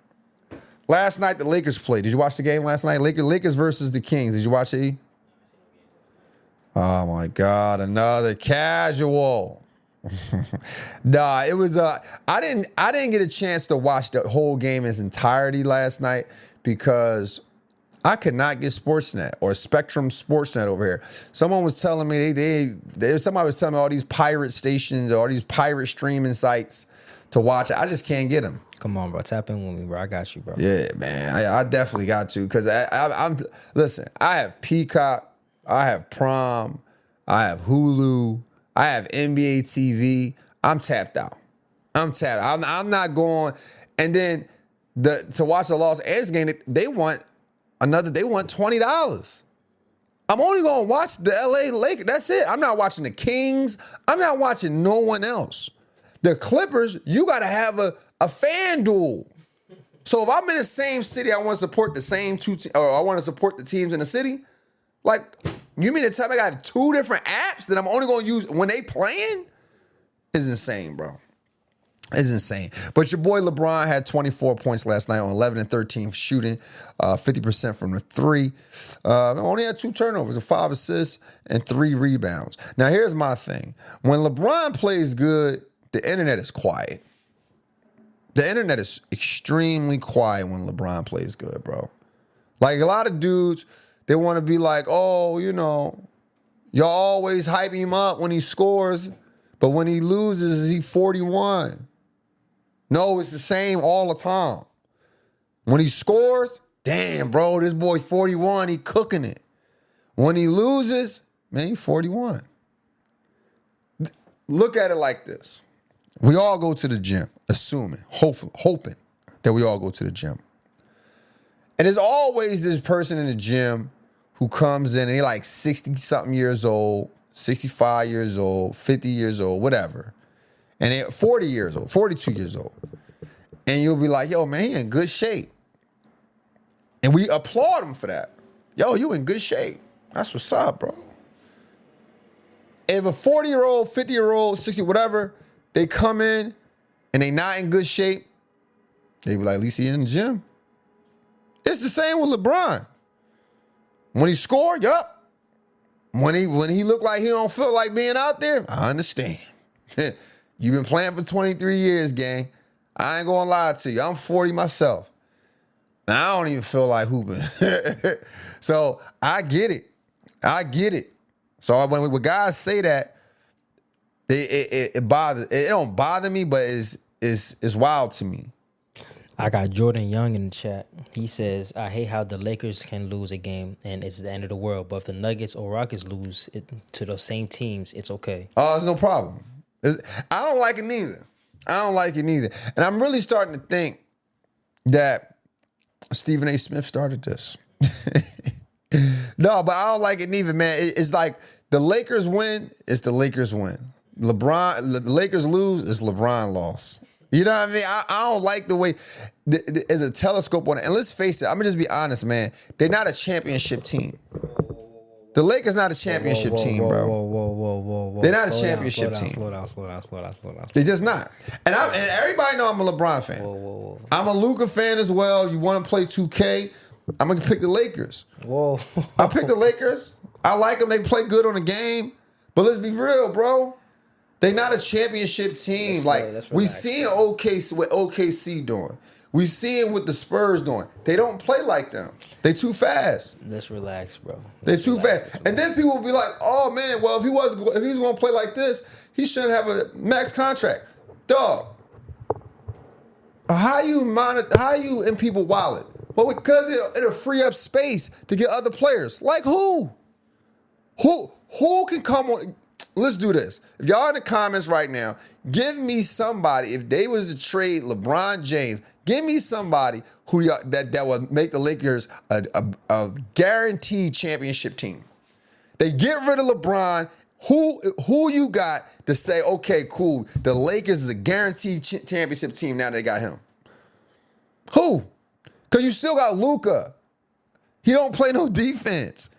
Last night the Lakers played. Did you watch the game last night? Lakers versus the Kings. Did you watch it? Oh my God, another casual. Nah, it was I didn't get a chance to watch the whole game in its entirety last night because I could not get Sportsnet or Spectrum Sportsnet over here. Someone was telling me somebody was telling me all these pirate stations or all these pirate streaming sites to watch it. I just can't get them. Come on, bro. Tap in with me, bro. I got you, bro. Yeah, man. I definitely got to because listen, I have Peacock, I have Prime, I have Hulu, I have NBA TV. I'm tapped out. I'm not going. And then to watch the Los Angeles game, they want $20. I'm only going to watch the LA Lakers. That's it. I'm not watching the Kings. I'm not watching no one else. The Clippers, you got to have a FanDuel. So if I'm in the same city, I want to support the same or I want to support the teams in the city. Like, you mean to tell me I got 2 different apps that I'm only going to use when they playing? It's insane, bro. It's insane. But your boy LeBron had 24 points last night on 11 and 13 shooting, 50% from the 3. Only had 2 turnovers, 5 assists, and 3 rebounds. Now, here's my thing. When LeBron plays good, the internet is quiet. The internet is extremely quiet when LeBron plays good, bro. Like, a lot of dudes, they want to be like, oh, you know, y'all always hyping him up when he scores, but when he loses, he 41. No, it's the same all the time. When he scores, damn, bro, this boy's 41. He cooking it. When he loses, man, he's 41. Look at it like this. We all go to the gym, hoping that we all go to the gym. And there's always this person in the gym who comes in and they're like 60-something years old, 65 years old, 50 years old, whatever. And they're 40 years old, 42 years old. And you'll be like, yo, man, he in good shape. And we applaud him for that. Yo, you in good shape. That's what's up, bro. If a 40-year-old, 50-year-old, 60, whatever, they come in and they not in good shape, they be like, at least he in the gym. It's the same with LeBron. When he scored, yup. When he looked like he don't feel like being out there, I understand. You've been playing for 23 years, gang. I ain't gonna lie to you. I'm 40 myself. And I don't even feel like hooping. So I get it. So when guys say that, it bothers. It don't bother me, but it's wild to me. I got Jordan Young in the chat. He says, I hate how the Lakers can lose a game and it's the end of the world. But if the Nuggets or Rockets lose to those same teams, it's okay. Oh, it's no problem. I don't like it neither. And I'm really starting to think that Stephen A. Smith started this. No, but I don't like it neither, man. It's like the Lakers win, it's the Lakers win. The Lakers lose, it's LeBron loss. You know what I mean? I don't like the way there's a telescope on it. And let's face it, I'm going to just be honest, man. They're not a championship team. The Lakers not a championship team, bro. Whoa. They're not a championship team. Slow down. They're just not. And everybody know I'm a LeBron fan. Whoa. I'm a Luka fan as well. You want to play 2K? I'm gonna pick the Lakers. Whoa. I pick the Lakers. I like them. They play good on the game. But let's be real, bro. They not a championship team. We seen OKC what OKC doing. We seeing what the Spurs doing. They don't play like them. They too fast. Let's relax, bro. They too fast. And then people will be like, "Oh man, well if he was going to play like this, he shouldn't have a max contract." Dog. How you in people wallet? Well, because it'll free up space to get other players. Like who? Who can come on? Let's do this. If y'all in the comments right now, give me somebody. If they was to trade LeBron James, give me somebody that would make the Lakers a guaranteed championship team. They get rid of LeBron. Who you got to say, okay, cool, the Lakers is a guaranteed championship team now they got him? Who? Because you still got Luka. He don't play no defense.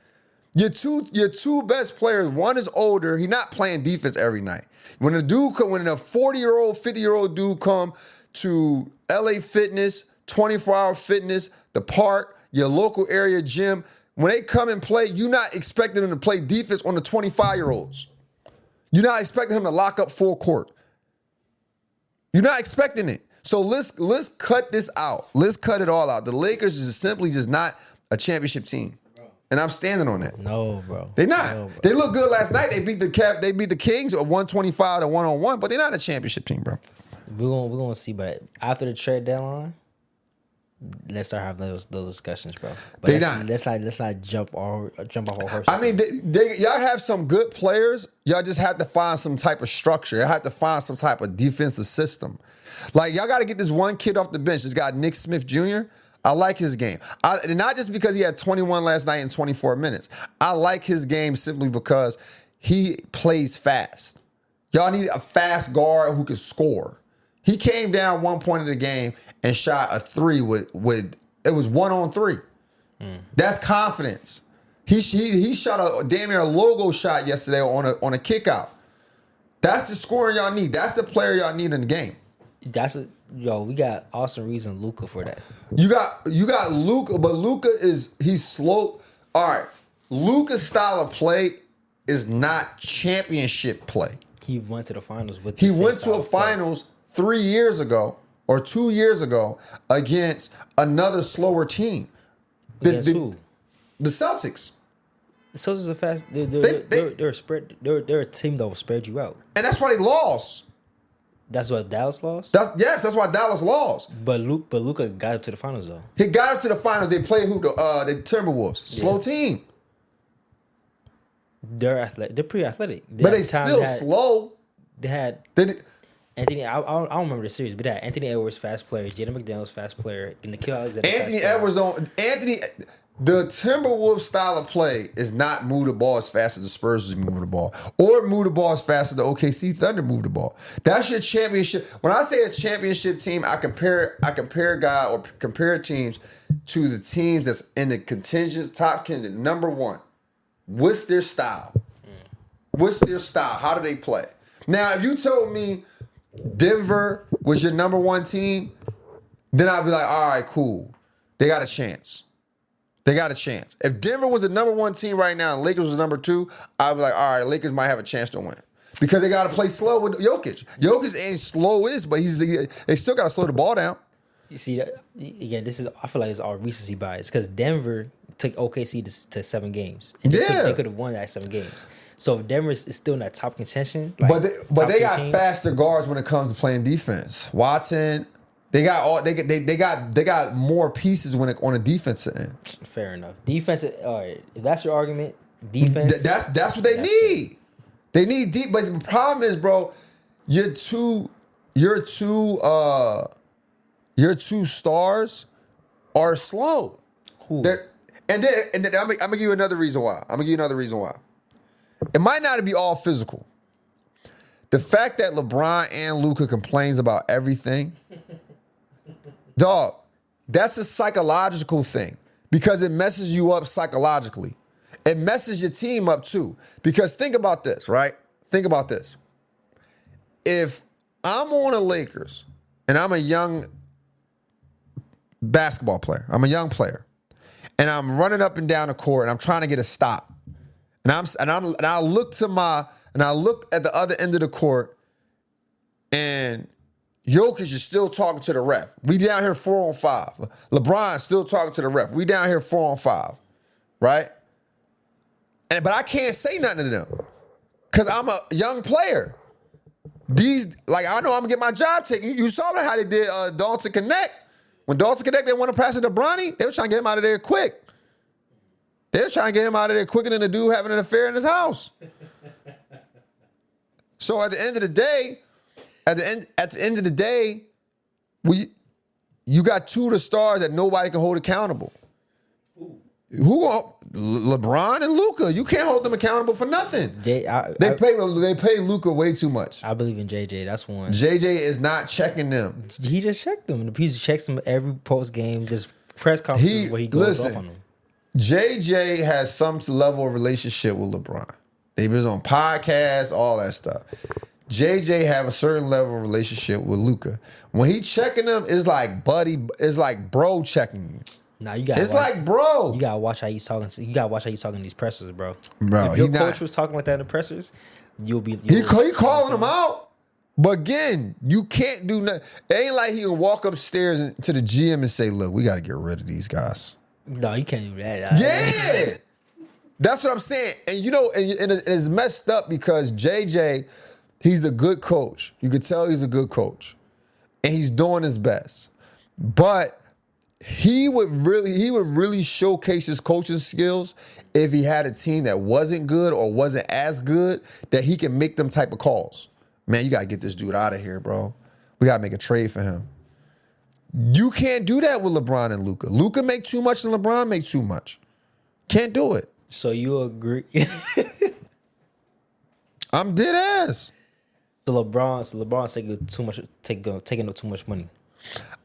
Your two best players, one is older. He not playing defense every night. When a 40-year-old, 50-year-old dude come to LA Fitness, 24-hour fitness, the park, your local area gym, when they come and play, you're not expecting them to play defense on the 25-year-olds. You're not expecting him to lock up full court. You're not expecting it. So let's cut this out. Let's cut it all out. The Lakers is simply just not a championship team. And I'm standing on that. No, bro. They're not. They look good last night. They beat the Kings at 125 to 1-on-1, but they're not a championship team, bro. We're gonna see, but after the trade deadline, let's start having those discussions, bro. But let's not jump off our horse. I mean, y'all have some good players. Y'all just have to find some type of structure. Y'all have to find some type of defensive system. Like y'all got to get this one kid off the bench. This guy Nick Smith Jr. I like his game. Not just because he had 21 last night in 24 minutes. I like his game simply because he plays fast. Y'all need a fast guard who can score. He came down one point of the game and shot a three with it was 1-on-3. That's confidence. He shot a damn near a logo shot yesterday on a kick out. That's the scorer y'all need. That's the player y'all need in the game. We got Austin Reeves and Luka for that. You got Luka, but Luka he's slow. All right, Luka's style of play is not championship play. He went to the finals with. He went to a finals 3 years ago or 2 years ago against another slower team. Against who? The Celtics. The Celtics are fast. They're a spread. They're a team that will spread you out. And that's why they lost. That's what Dallas lost? That's why Dallas lost. But Luka got up to the finals, though. He got up to the finals. They played the Timberwolves. Slow team. They're athletic. They're pretty athletic. But they still slow. They had Anthony. I don't remember the series, but they had Anthony Edwards, fast player. Jaden McDaniels, fast player. And Nikhil Alexander, Anthony Edwards the Timberwolves style of play is not move the ball as fast as the Spurs move the ball, or move the ball as fast as the OKC Thunder move the ball. That's your championship. When I say a championship team, I compare teams to the teams that's in the contingent top contingent. Number one, what's their style? What's their style? How do they play? Now, if you told me Denver was your number one team, then I'd be like, all right, cool. They got a chance. They got a chance. If Denver was the number one team right now and Lakers was number two, I'd be like, all right, Lakers might have a chance to win. Because they got to play slow with Jokic. Jokic ain't slow but they still got to slow the ball down. You see, again, I feel like it's all recency bias because Denver took OKC to 7 games. And they could have won that 7 games. So if Denver is still in that top contention. But they got faster guards when it comes to playing defense. Watson. They got more pieces on a defensive end. Fair enough. Defense. All right. If that's your argument, defense. That's what they need. Fair. They need deep. But the problem is, bro, your two stars are slow. Who? And then I'm gonna give you another reason why. It might not be all physical. The fact that LeBron and Luka complains about everything. Dog, that's a psychological thing because it messes you up psychologically. it messes your team up too. Because think about this, right? Think about this. If I'm on the Lakers and I'm a young basketball player, I'm a young player, and I'm running up and down the court and I'm trying to get a stop, and I look at the other end of the court, and Jokic is still talking to the ref. We down here 4-on-5. LeBron still talking to the ref. We down here 4-on-5, right? But I can't say nothing to them because I'm a young player. I know I'm gonna get my job taken. You saw how they did Dalton Connect. When Dalton Connect, they want to pass it to Bronny, they were trying to get him out of there quick. They were trying to get him out of there quicker than the dude having an affair in his house. So at the end of the day, you got two of the stars that nobody can hold accountable. LeBron and Luka. You can't hold them accountable for nothing. They pay Luka way too much. I believe in JJ. That's one. JJ is not checking them. He just checked them. He checks them every post game. There's press conferences where he goes off on them. JJ has some level of relationship with LeBron. They've been on podcasts, all that stuff. JJ have a certain level of relationship with Luka. When he checking them, it's like bro checking you. Nah, you got. It's like bro. You gotta watch how he's talking. You gotta watch how he's talking to these pressers, bro. Bro, if your coach was talking like that in the pressers, he calling them out. But again, you can't do nothing. It ain't like he can walk upstairs to the GM and say, "Look, we got to get rid of these guys." No, you can't do that. Yeah, that's what I'm saying. And and it's messed up because JJ, he's a good coach. You could tell he's a good coach, and he's doing his best. But he would really showcase his coaching skills if he had a team that wasn't good or wasn't as good that he can make them type of calls. Man, you got to get this dude out of here, bro. We got to make a trade for him. You can't do that with LeBron and Luka. Luka make too much and LeBron make too much. Can't do it. So you agree? I'm dead ass. So LeBron's taking up too much money.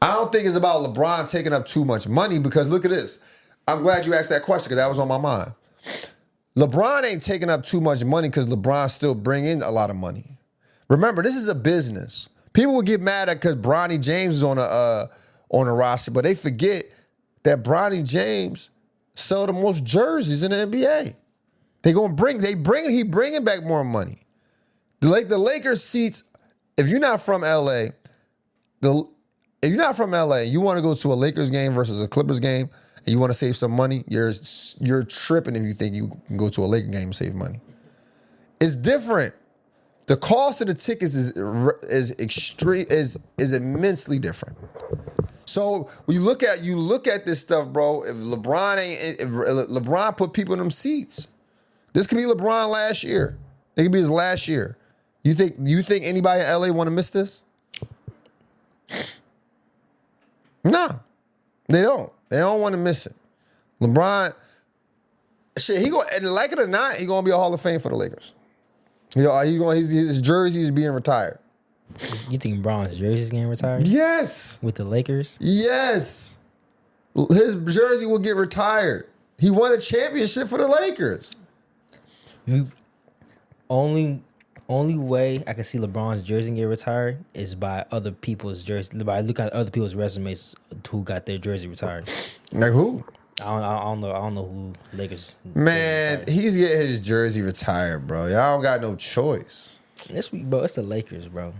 I don't think it's about LeBron taking up too much money because look at this. I'm glad you asked that question because that was on my mind. LeBron ain't taking up too much money because LeBron still bring in a lot of money. Remember, this is a business. People will get mad at because Bronny James is on a roster, but they forget that Bronny James sell the most jerseys in the NBA. He bringing back more money. The Lakers seats. If you're not from LA, if you're not from LA and you want to go to a Lakers game versus a Clippers game and you want to save some money, you're tripping if you think you can go to a Lakers game and save money. It's different. The cost of the tickets is immensely different. So when you look at this stuff, bro. If LeBron put people in them seats, this could be LeBron last year. It could be his last year. You think anybody in LA want to miss this? No, they don't. They don't want to miss it. LeBron, like it or not, he gonna be a Hall of Fame for the Lakers. His jersey is being retired. You think LeBron's jersey is getting retired? Yes. With the Lakers? Yes. His jersey will get retired. He won a championship for the Lakers. Only way I can see LeBron's jersey get retired is by other people's jersey. By looking at other people's resumes who got their jersey retired. Like who? I don't know who Lakers. Man, he's getting his jersey retired, bro. Y'all don't got no choice. It's the Lakers, bro.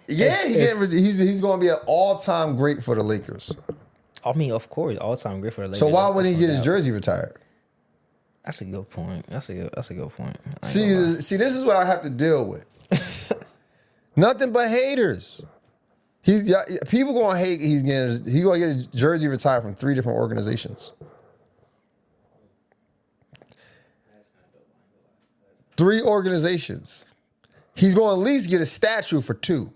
Yeah, he's going to be an all-time great for the Lakers. I mean, of course, all-time great for the Lakers. So why wouldn't he get his jersey retired? That's a good point. That's a good point. See, this is what I have to deal with. Nothing but haters. People gonna hate. He's gonna get his jersey retired from 3 different organizations. 3 organizations. He's gonna at least get a statue for 2.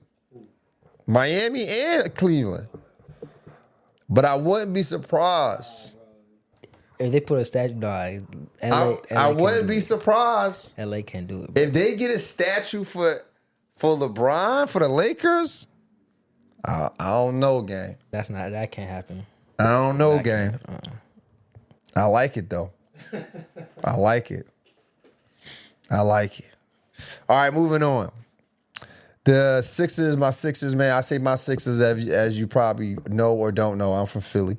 Miami and Cleveland. But I wouldn't be surprised. If they put a statue, LA I wouldn't be surprised. LA can't do it, bro. If they get a statue for LeBron for the Lakers, I don't know, gang. That can't happen. I don't know, gang. I like it though. I like it. I like it. All right, moving on. The Sixers, my Sixers, man. I say my Sixers as you probably know or don't know. I'm from Philly.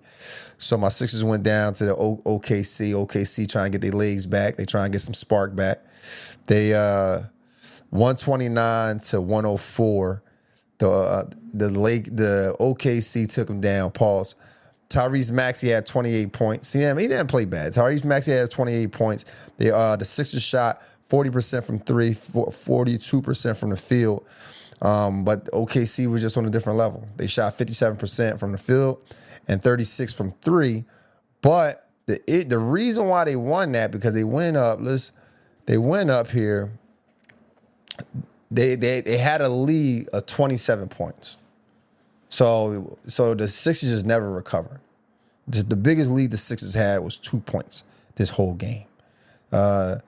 So my Sixers went down to the OKC. OKC trying to get their legs back. They trying to get some spark back. They 129 to 104. The OKC took them down. Pause. Tyrese Maxey had 28 points. See him, he didn't play bad. Tyrese Maxey had 28 points. The Sixers shot 40% from three, 42% from the field. But OKC was just on a different level. They shot 57% from the field and 36% from three. But the reason why they won that, because they went up. They went up here. They had a lead of 27 points. So the Sixers just never recovered. Just the biggest lead the Sixers had was 2 points this whole game. And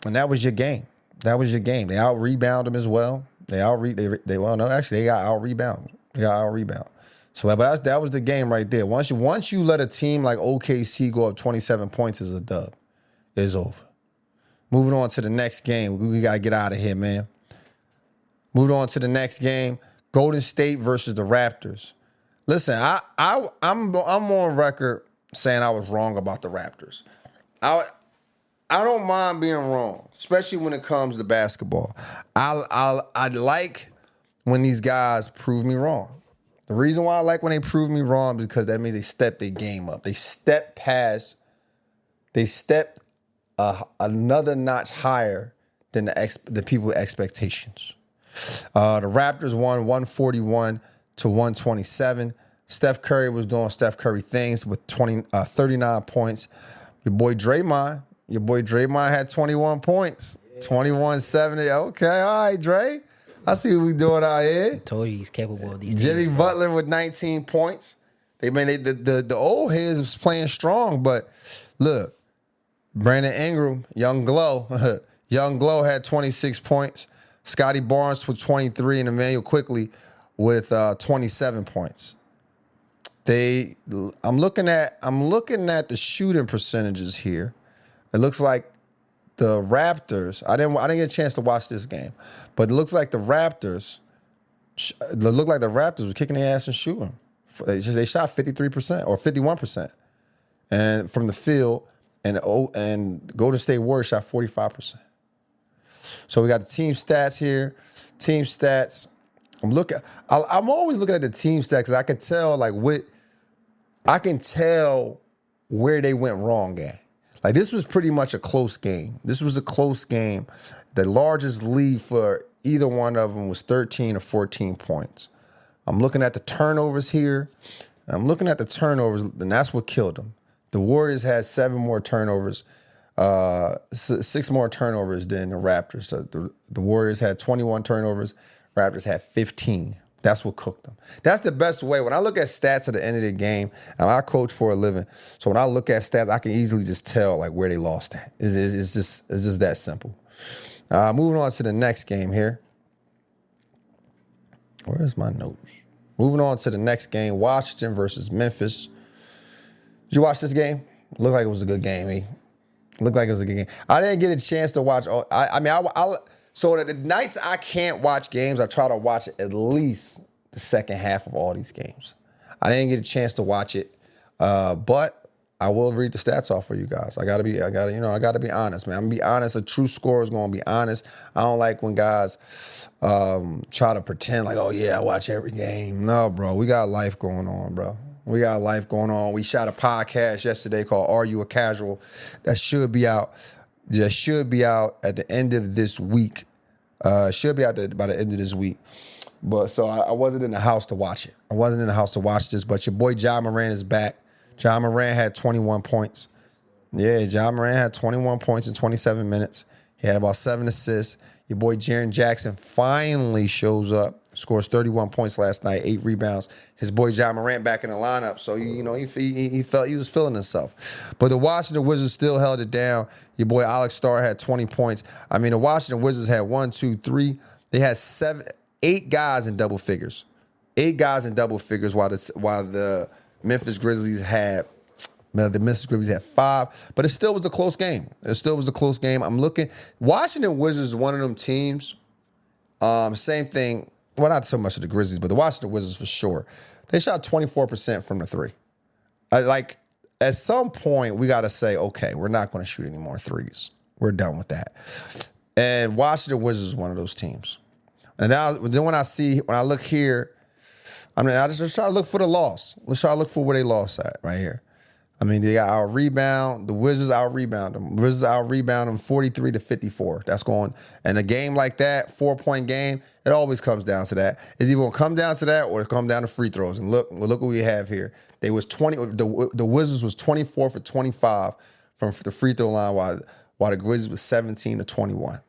that was your game. That was your game. They out-rebound them as well. They got out-rebound. So but that was the game right there. Once you let a team like OKC go up 27 points as a dub, it's over. Moving on to the next game. We got to get out of here, man. Moving on to the next game. Golden State versus the Raptors. Listen, I'm on record saying I was wrong about the Raptors. I don't mind being wrong, especially when it comes to basketball. I like when these guys prove me wrong. The reason why I like when they prove me wrong is because that means they stepped their game up. They stepped another notch higher than the people's expectations. The Raptors won 141 to 127. Steph Curry was doing Steph Curry things with 39 points. Your boy Draymond had 21 points. 21-70. Okay, all right, Dre. I see what we doing out here. I told you he's capable of these Jimmy teams, Butler with 19 points. The old heads was playing strong, but look, Brandon Ingram, Young Glow had 26 points. Scotty Barnes with 23 and Emmanuel Quickly with 27 points. I'm looking at the shooting percentages here. It looks like the Raptors. I didn't get a chance to watch this game, but it looks like the Raptors. Were kicking their ass and shooting. They shot 53% or 51%, and from the field, and Golden State Warriors shot 45%. So we got the team stats here. Team stats. I'm always looking at the team stats because I can tell where they went wrong at. Like, this was pretty much a close game. This was a close game. The largest lead for either one of them was 13 or 14 points. I'm looking at the turnovers here. And that's what killed them. The Warriors had 7 more turnovers, 6 more turnovers than the Raptors. So the Warriors had 21 turnovers. Raptors had 15. That's what cooked them. That's the best way. When I look at stats at the end of the game, and I coach for a living, so when I look at stats, I can easily just tell like where they lost at. It's just that simple. Moving on to the next game here. Where's my notes? Moving on to the next game, Washington versus Memphis. Did you watch this game? Looked like it was a good game, eh? Looked like it was a good game. I didn't get a chance to watch. So the nights I can't watch games, I try to watch at least the second half of all these games. I didn't get a chance to watch it, but I will read the stats off for you guys. I gotta be honest, man. I'm gonna be honest. A true scorer is gonna be honest. I don't like when guys try to pretend like, oh yeah, I watch every game. No, bro, we got life going on, bro. We got life going on. We shot a podcast yesterday called "Are You a Casual?" That should be out. That should be out at the end of this week. Should be out by the end of this week. But so I wasn't in the house to watch it. I wasn't in the house to watch this. But your boy Ja Morant is back. Ja Morant had 21 points. Yeah, Ja Morant had 21 points in 27 minutes. He had about 7 assists. Your boy Jaren Jackson finally shows up. Scores 31 points last night, 8 rebounds. His boy Ja Morant back in the lineup, so he felt he was feeling himself. But the Washington Wizards still held it down. Your boy Alex Starr had 20 points. I mean, the Washington Wizards had 1, 2, 3. They had 8 guys in double figures. 8 guys in double figures while the Memphis Grizzlies had The Memphis Grizzlies had 5, but it still was a close game. I'm looking. Washington Wizards is one of them teams. Same thing. Well, not so much of the Grizzlies, but the Washington Wizards for sure. They shot 24% from the three. At some point, we got to say, okay, we're not going to shoot any more threes. We're done with that. And Washington Wizards is one of those teams. And then when I look here, I just try to look for the loss. Let's try to look for where they lost at right here. They got out rebound. The Wizards out rebound them. Wizards out rebound them 43-54. That's going. And a game like that, 4-point game, it always comes down to that. It's either going to come down to that or it come down to free throws. And look what we have here. They was 20. The Wizards was 24 for 25 from the free throw line, while the Grizzlies was 17-21.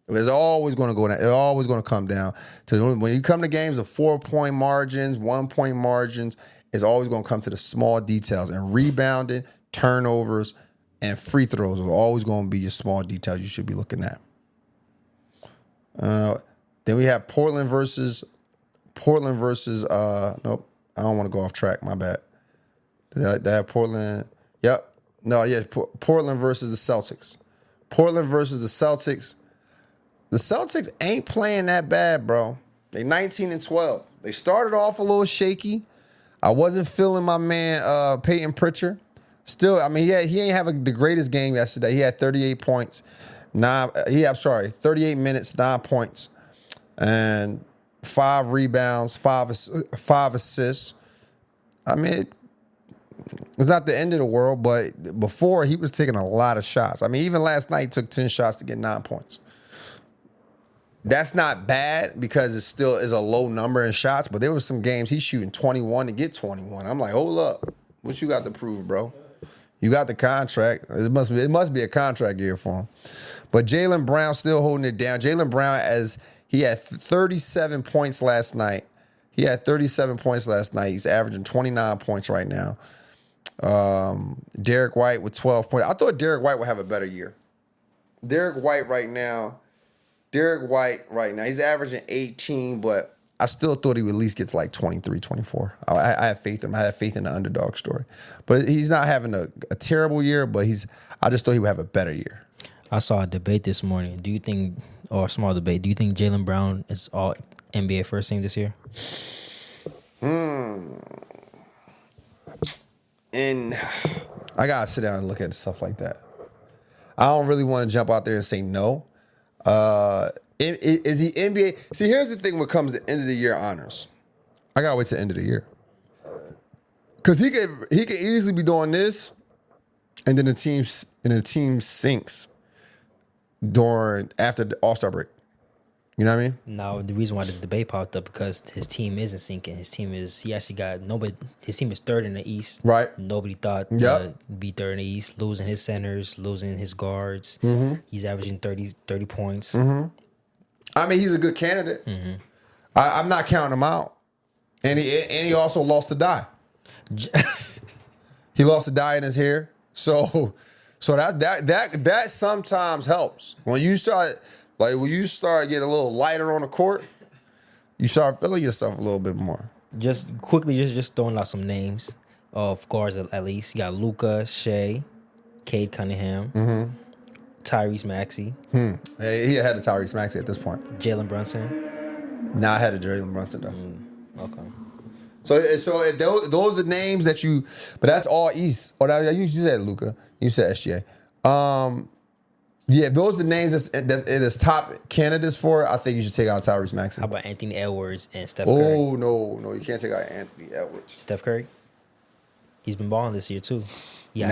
It's always going to go down. It's always going to come down to when you come to games of 4-point margins, 1-point margins. It's always going to come to the small details, and rebounding, turnovers, and free throws are always going to be your small details you should be looking at. Then we have Portland versus. Nope, I don't want to go off track. My bad. They have Portland. Yep. No, yeah. Portland versus the Celtics. Portland versus the Celtics. The Celtics ain't playing that bad, bro. They 19-12. They started off a little shaky. I wasn't feeling my man Peyton Pritchard. Still, he ain't have the greatest game yesterday. He had 38 points. 38 minutes, 9 points, and 5 rebounds, 5 assists. It's not the end of the world, but before he was taking a lot of shots. Even last night he took 10 shots to get 9 points. That's not bad because it still is a low number in shots, but there were some games he's shooting 21 to get 21. I'm like, hold up. What you got to prove, bro? You got the contract. It must be a contract year for him. But Jaylen Brown still holding it down. Jaylen Brown, he had 37 points last night. He's averaging 29 points right now. Derek White with 12 points. I thought Derek White would have a better year. Derek White right now, he's averaging 18, but I still thought he would at least get to like 23, 24. I have faith in him. I have faith in the underdog story. But he's not having a terrible year, but I just thought he would have a better year. I saw a debate this morning. A small debate, do you think Jaylen Brown is all NBA first team this year? And I got to sit down and look at stuff like that. I don't really want to jump out there and say no. Is he NBA? See, here's the thing when it comes to end of the year honors. I gotta wait till the end of the year. Because he could easily be doing this, and then the team sinks after the All-Star break. You know what I mean? Now, the reason why this debate popped up because his team isn't sinking. His team is third in the East. Right. Nobody thought to be third in the East, losing his centers, losing his guards. Mm-hmm. He's averaging 30 points. Mm-hmm. He's a good candidate. Mm-hmm. I'm not counting him out. And he also lost to Die. He lost to Die in his hair. So that sometimes helps. When you start getting a little lighter on the court, you start feeling yourself a little bit more. Just quickly, just throwing out some names of guards at least. You got Luka, Shea, Cade Cunningham, Tyrese Maxey. Hey, he ahead of Tyrese Maxey at this point. Jalen Brunson. Nah, ahead of Jalen Brunson though. Okay. So those are names that you, but that's all East. Or you said Luka, you said SGA. Yeah, if those are the names that's top candidates for it, I think you should take out Tyrese Maxey. How about Anthony Edwards and Steph Curry? Oh, no, you can't take out Anthony Edwards. Steph Curry? He's been balling this year, too. You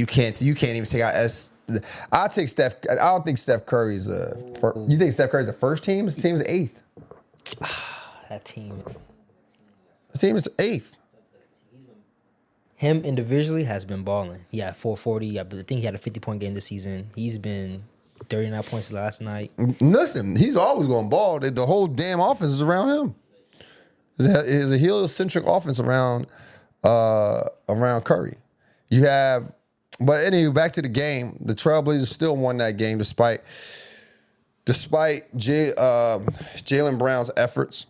can't even take out I'll take Steph. I don't think Steph Curry's you think Steph Curry's the first team? His team's 8th. That team. His team is 8th. Him individually has been balling. He had 440. I think he had a 50-point game this season. He's been 39 points last night. Listen, he's always going to ball. The whole damn offense is around him. It's a heliocentric offense around Curry. But anyway, back to the game. The Trailblazers still won that game despite Jaylen Brown's efforts.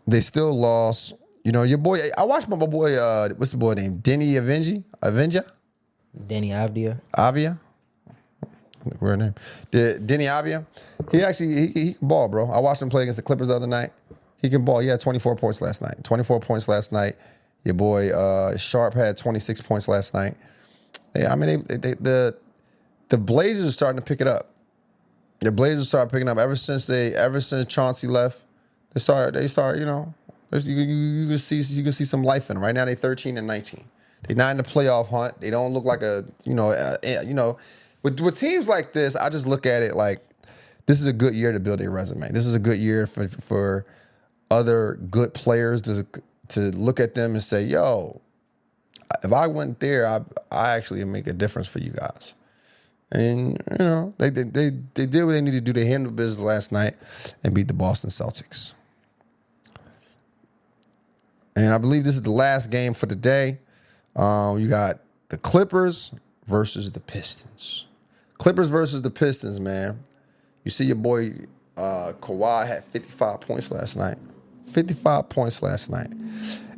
They still lost. You know, your boy, I watched my boy, what's the boy name? Denny Avenger? Danny Avdia. Avia? Weird name. Denny Avia. He can ball, bro. I watched him play against the Clippers the other night. He can ball. He had 24 points last night. 24 points last night. Your boy Sharp had 26 points last night. Yeah, I mean, the Blazers are starting to pick it up. The Blazers start picking up ever since Chauncey left. They start, you know, you can see some life in them. Right now they 13-19. They're not in the playoff hunt. They don't look like with teams like this, I just look at it like this is a good year to build a resume. This is a good year for other good players to look at them and say, yo, if I went there, I actually make a difference for you guys. And, you know, they did what they needed to do. They handled business last night and beat the Boston Celtics. And I believe this is the last game for the day. You got the Clippers versus the Pistons. Clippers versus the Pistons, man. You see your boy Kawhi had 55 points last night. 55 points last night.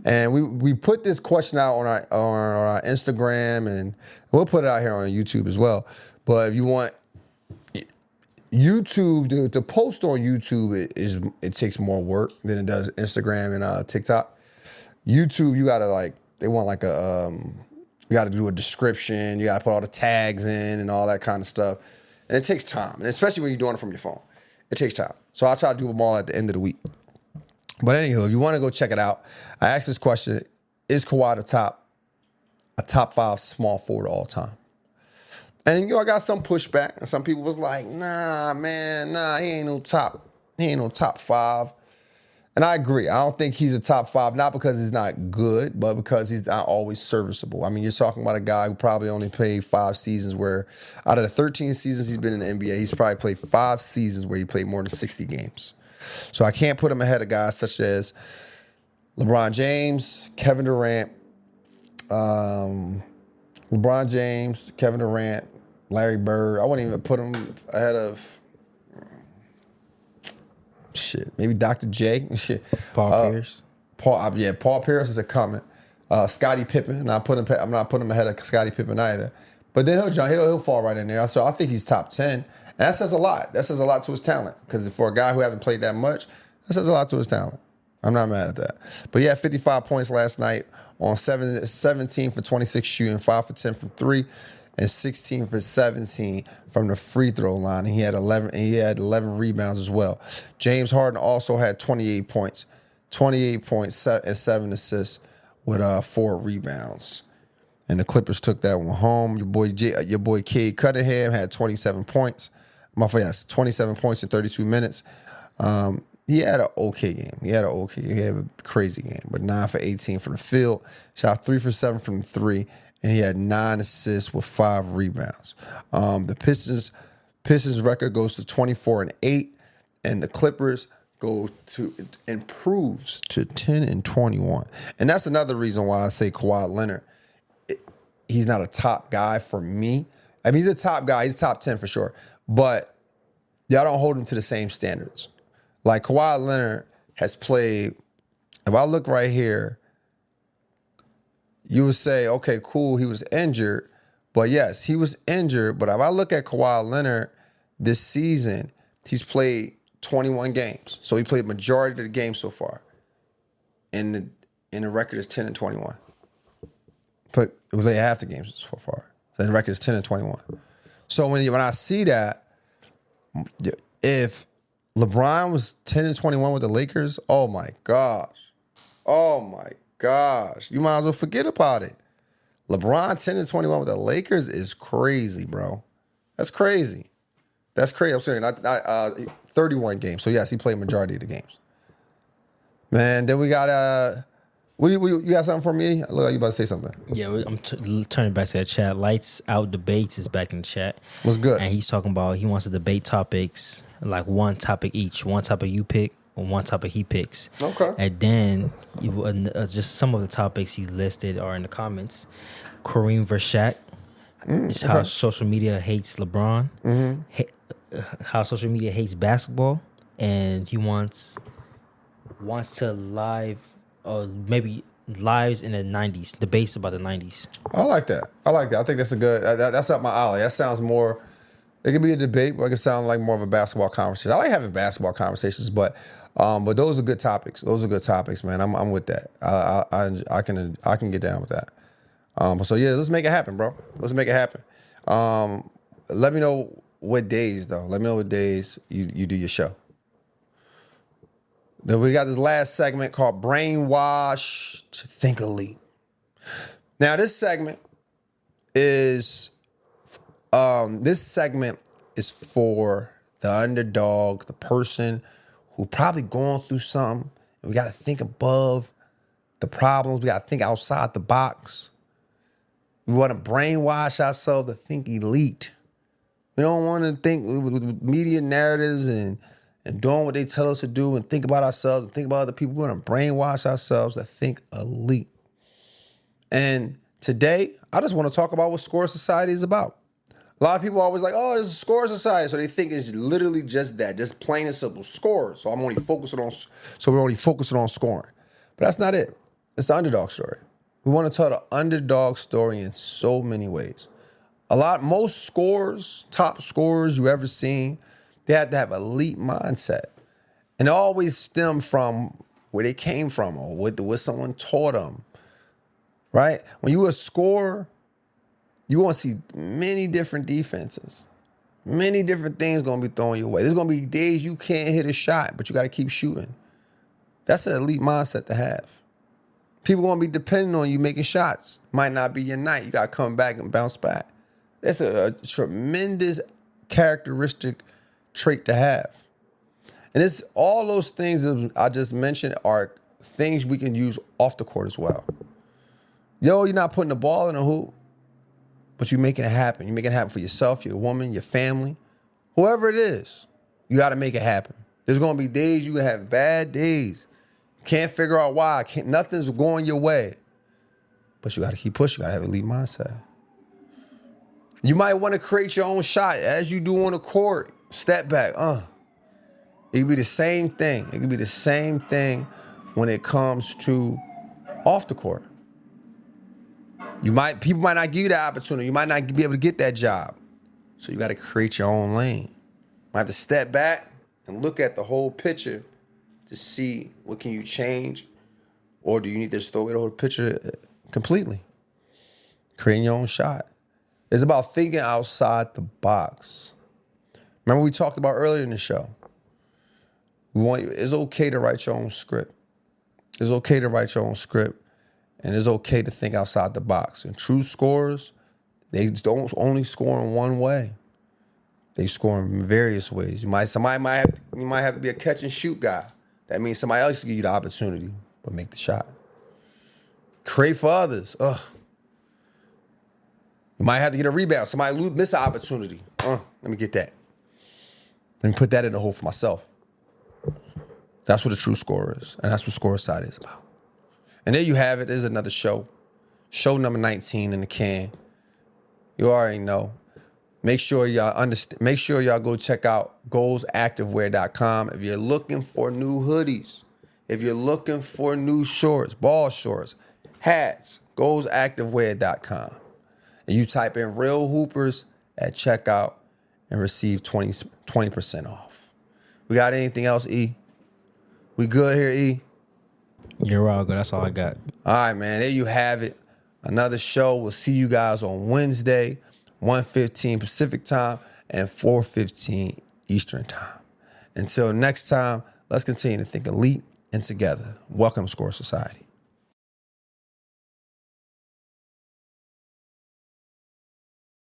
And we put this question out on our Instagram, and we'll put it out here on YouTube as well. But if you want YouTube to post on YouTube, it takes more work than it does Instagram and TikTok. YouTube, you gotta they want you gotta do a description, you gotta put all the tags in and all that kind of stuff. And it takes time, and especially when you're doing it from your phone. It takes time. So I'll try to do them all at the end of the week. But anywho, if you want to go check it out, I asked this question: is Kawhi a top 5 small forward all time? And I got some pushback, and some people was like, nah, man, he ain't no top 5. And I agree. I don't think he's a top 5, not because he's not good, but because he's not always serviceable. I mean, you're talking about a guy who probably only played 5 seasons where, out of the 13 seasons he's been in the NBA, he's probably played 5 seasons where he played more than 60 games. So I can't put him ahead of guys such as LeBron James, Kevin Durant, Larry Bird. I wouldn't even put him ahead of maybe Dr. J. Paul Pierce. Paul Pierce is a comment. Scottie Pippen. I'm not putting him ahead of Scottie Pippen either. But then he'll fall right in there. So I think he's top 10. And that says a lot. That says a lot to his talent. Because for a guy who haven't played that much, that says a lot to his talent. I'm not mad at that. But he had 55 points last night on 17 for 26 shooting, 5 for 10 from 3, and 16 for 17 from the free throw line. And he had 11 rebounds as well. James Harden also had 28 points and 7 assists with 4 rebounds. And the Clippers took that one home. Your boy Cade Cunningham had 27 points. 27 points in 32 minutes. He had an okay game. He had a crazy game, but 9 for 18 from the field. Shot 3 for 7 from 3, and he had 9 assists with 5 rebounds. The Pistons record goes to 24-8, and the Clippers improves to 10-21. And that's another reason why I say Kawhi Leonard. He's not a top guy for me. I mean, he's a top guy. He's top 10 for sure. But y'all don't hold him to the same standards. Like Kawhi Leonard has played, if I look right here, you would say, okay, cool, he was injured. But yes, he was injured. But if I look at Kawhi Leonard this season, he's played 21 games. So he played majority of the games so far. And the record is 10-21. But it was like half the games so far. So the record is 10-21. So when I see that, if LeBron was 10-21 with the Lakers, oh my gosh. You might as well forget about it. LeBron 10-21 with the Lakers is crazy, bro. That's crazy. I'm saying 31 games. So yes, he played majority of the games. Man, then we got you got something for me? Look like you about to say something. Yeah, I'm turning back to the chat. Lights Out Debates is back in the chat. What's good? And he's talking about he wants to debate topics, like one topic each. One topic you pick, or one topic he picks. Okay. And then just some of the topics he listed are in the comments. Kareem versus Shaq. Okay. How social media hates LeBron. Mm-hmm. How social media hates basketball. And he wants to live maybe lives in the 90s, debates about the 90s. I like that. I think that's a good. That's up my alley. That sounds more. It could be a debate, but it could sound like more of a basketball conversation. I like having basketball conversations, but those are good topics. Those are good topics, man. I'm with that. I can get down with that. So yeah, let's make it happen, bro. Let's make it happen. Let me know what days though. Let me know what days you do your show. Then we got this last segment called Brainwashed Think Elite. Now this segment is for the underdog, the person who probably going through something. And we got to think above the problems. We got to think outside the box. We want to brainwash ourselves to think elite. We don't want to think with media narratives and doing what they tell us to do and think about ourselves and think about other people. We want to brainwash ourselves to think elite. And today, I just want to talk about what Score Society is about. A lot of people are always like, oh, it's a Score Society. So they think it's literally just that, just plain and simple scores. So we're only focusing on scoring. But that's not it. It's the underdog story. We want to tell the underdog story in so many ways. Most scores, top scorers you ever seen, they have to have elite mindset. And it always stem from where they came from or what someone taught them, right? When you're a scorer, you're going to see many different defenses. Many different things going to be thrown your way. There's going to be days you can't hit a shot, but you got to keep shooting. That's an elite mindset to have. People going to be depending on you making shots. Might not be your night. You got to come back and bounce back. That's a tremendous characteristic trait to have. And it's all those things that I just mentioned are things we can use off the court as well. You're not putting the ball in a hoop, but you're making it happen. You're making it happen for yourself, your woman, your family, whoever it is. You got to make it happen. There's going to be days you have bad days. You can't figure out why. Nothing's going your way. But you got to keep pushing. You got to have an elite mindset. You might want to create your own shot as you do on the court. Step back. It could be the same thing. It could be the same thing when it comes to off the court. People might not give you that opportunity. You might not be able to get that job. So you got to create your own lane. You might have to step back and look at the whole picture to see what can you change, or do you need to just throw away the whole picture completely? Creating your own shot. It's about thinking outside the box. Remember we talked about earlier in the show. It's okay to write your own script. It's okay to write your own script. And it's okay to think outside the box. And true scorers, they don't only score in one way. They score in various ways. You might have to be a catch and shoot guy. That means somebody else will give you the opportunity, but make the shot. Create for others. You might have to get a rebound. Somebody miss an opportunity. Let me get that. Let me put that in the hole for myself. That's what a true scorer is. And that's what Score Society is about. And there you have it. There's another show. Show number 19 in the can. You already know. Make sure y'all understand. Make sure y'all go check out goalsactivewear.com if you're looking for new hoodies. If you're looking for new shorts, ball shorts, hats, goalsactivewear.com. And you type in Real Hoopers at checkout and receive 20% off. We got anything else, E? We good here, E? You're all good. That's all I got. All right, man. There you have it. Another show. We'll see you guys on Wednesday, 1:15 Pacific time and 4:15 Eastern time. Until next time, let's continue to think elite and together. Welcome, Score Society.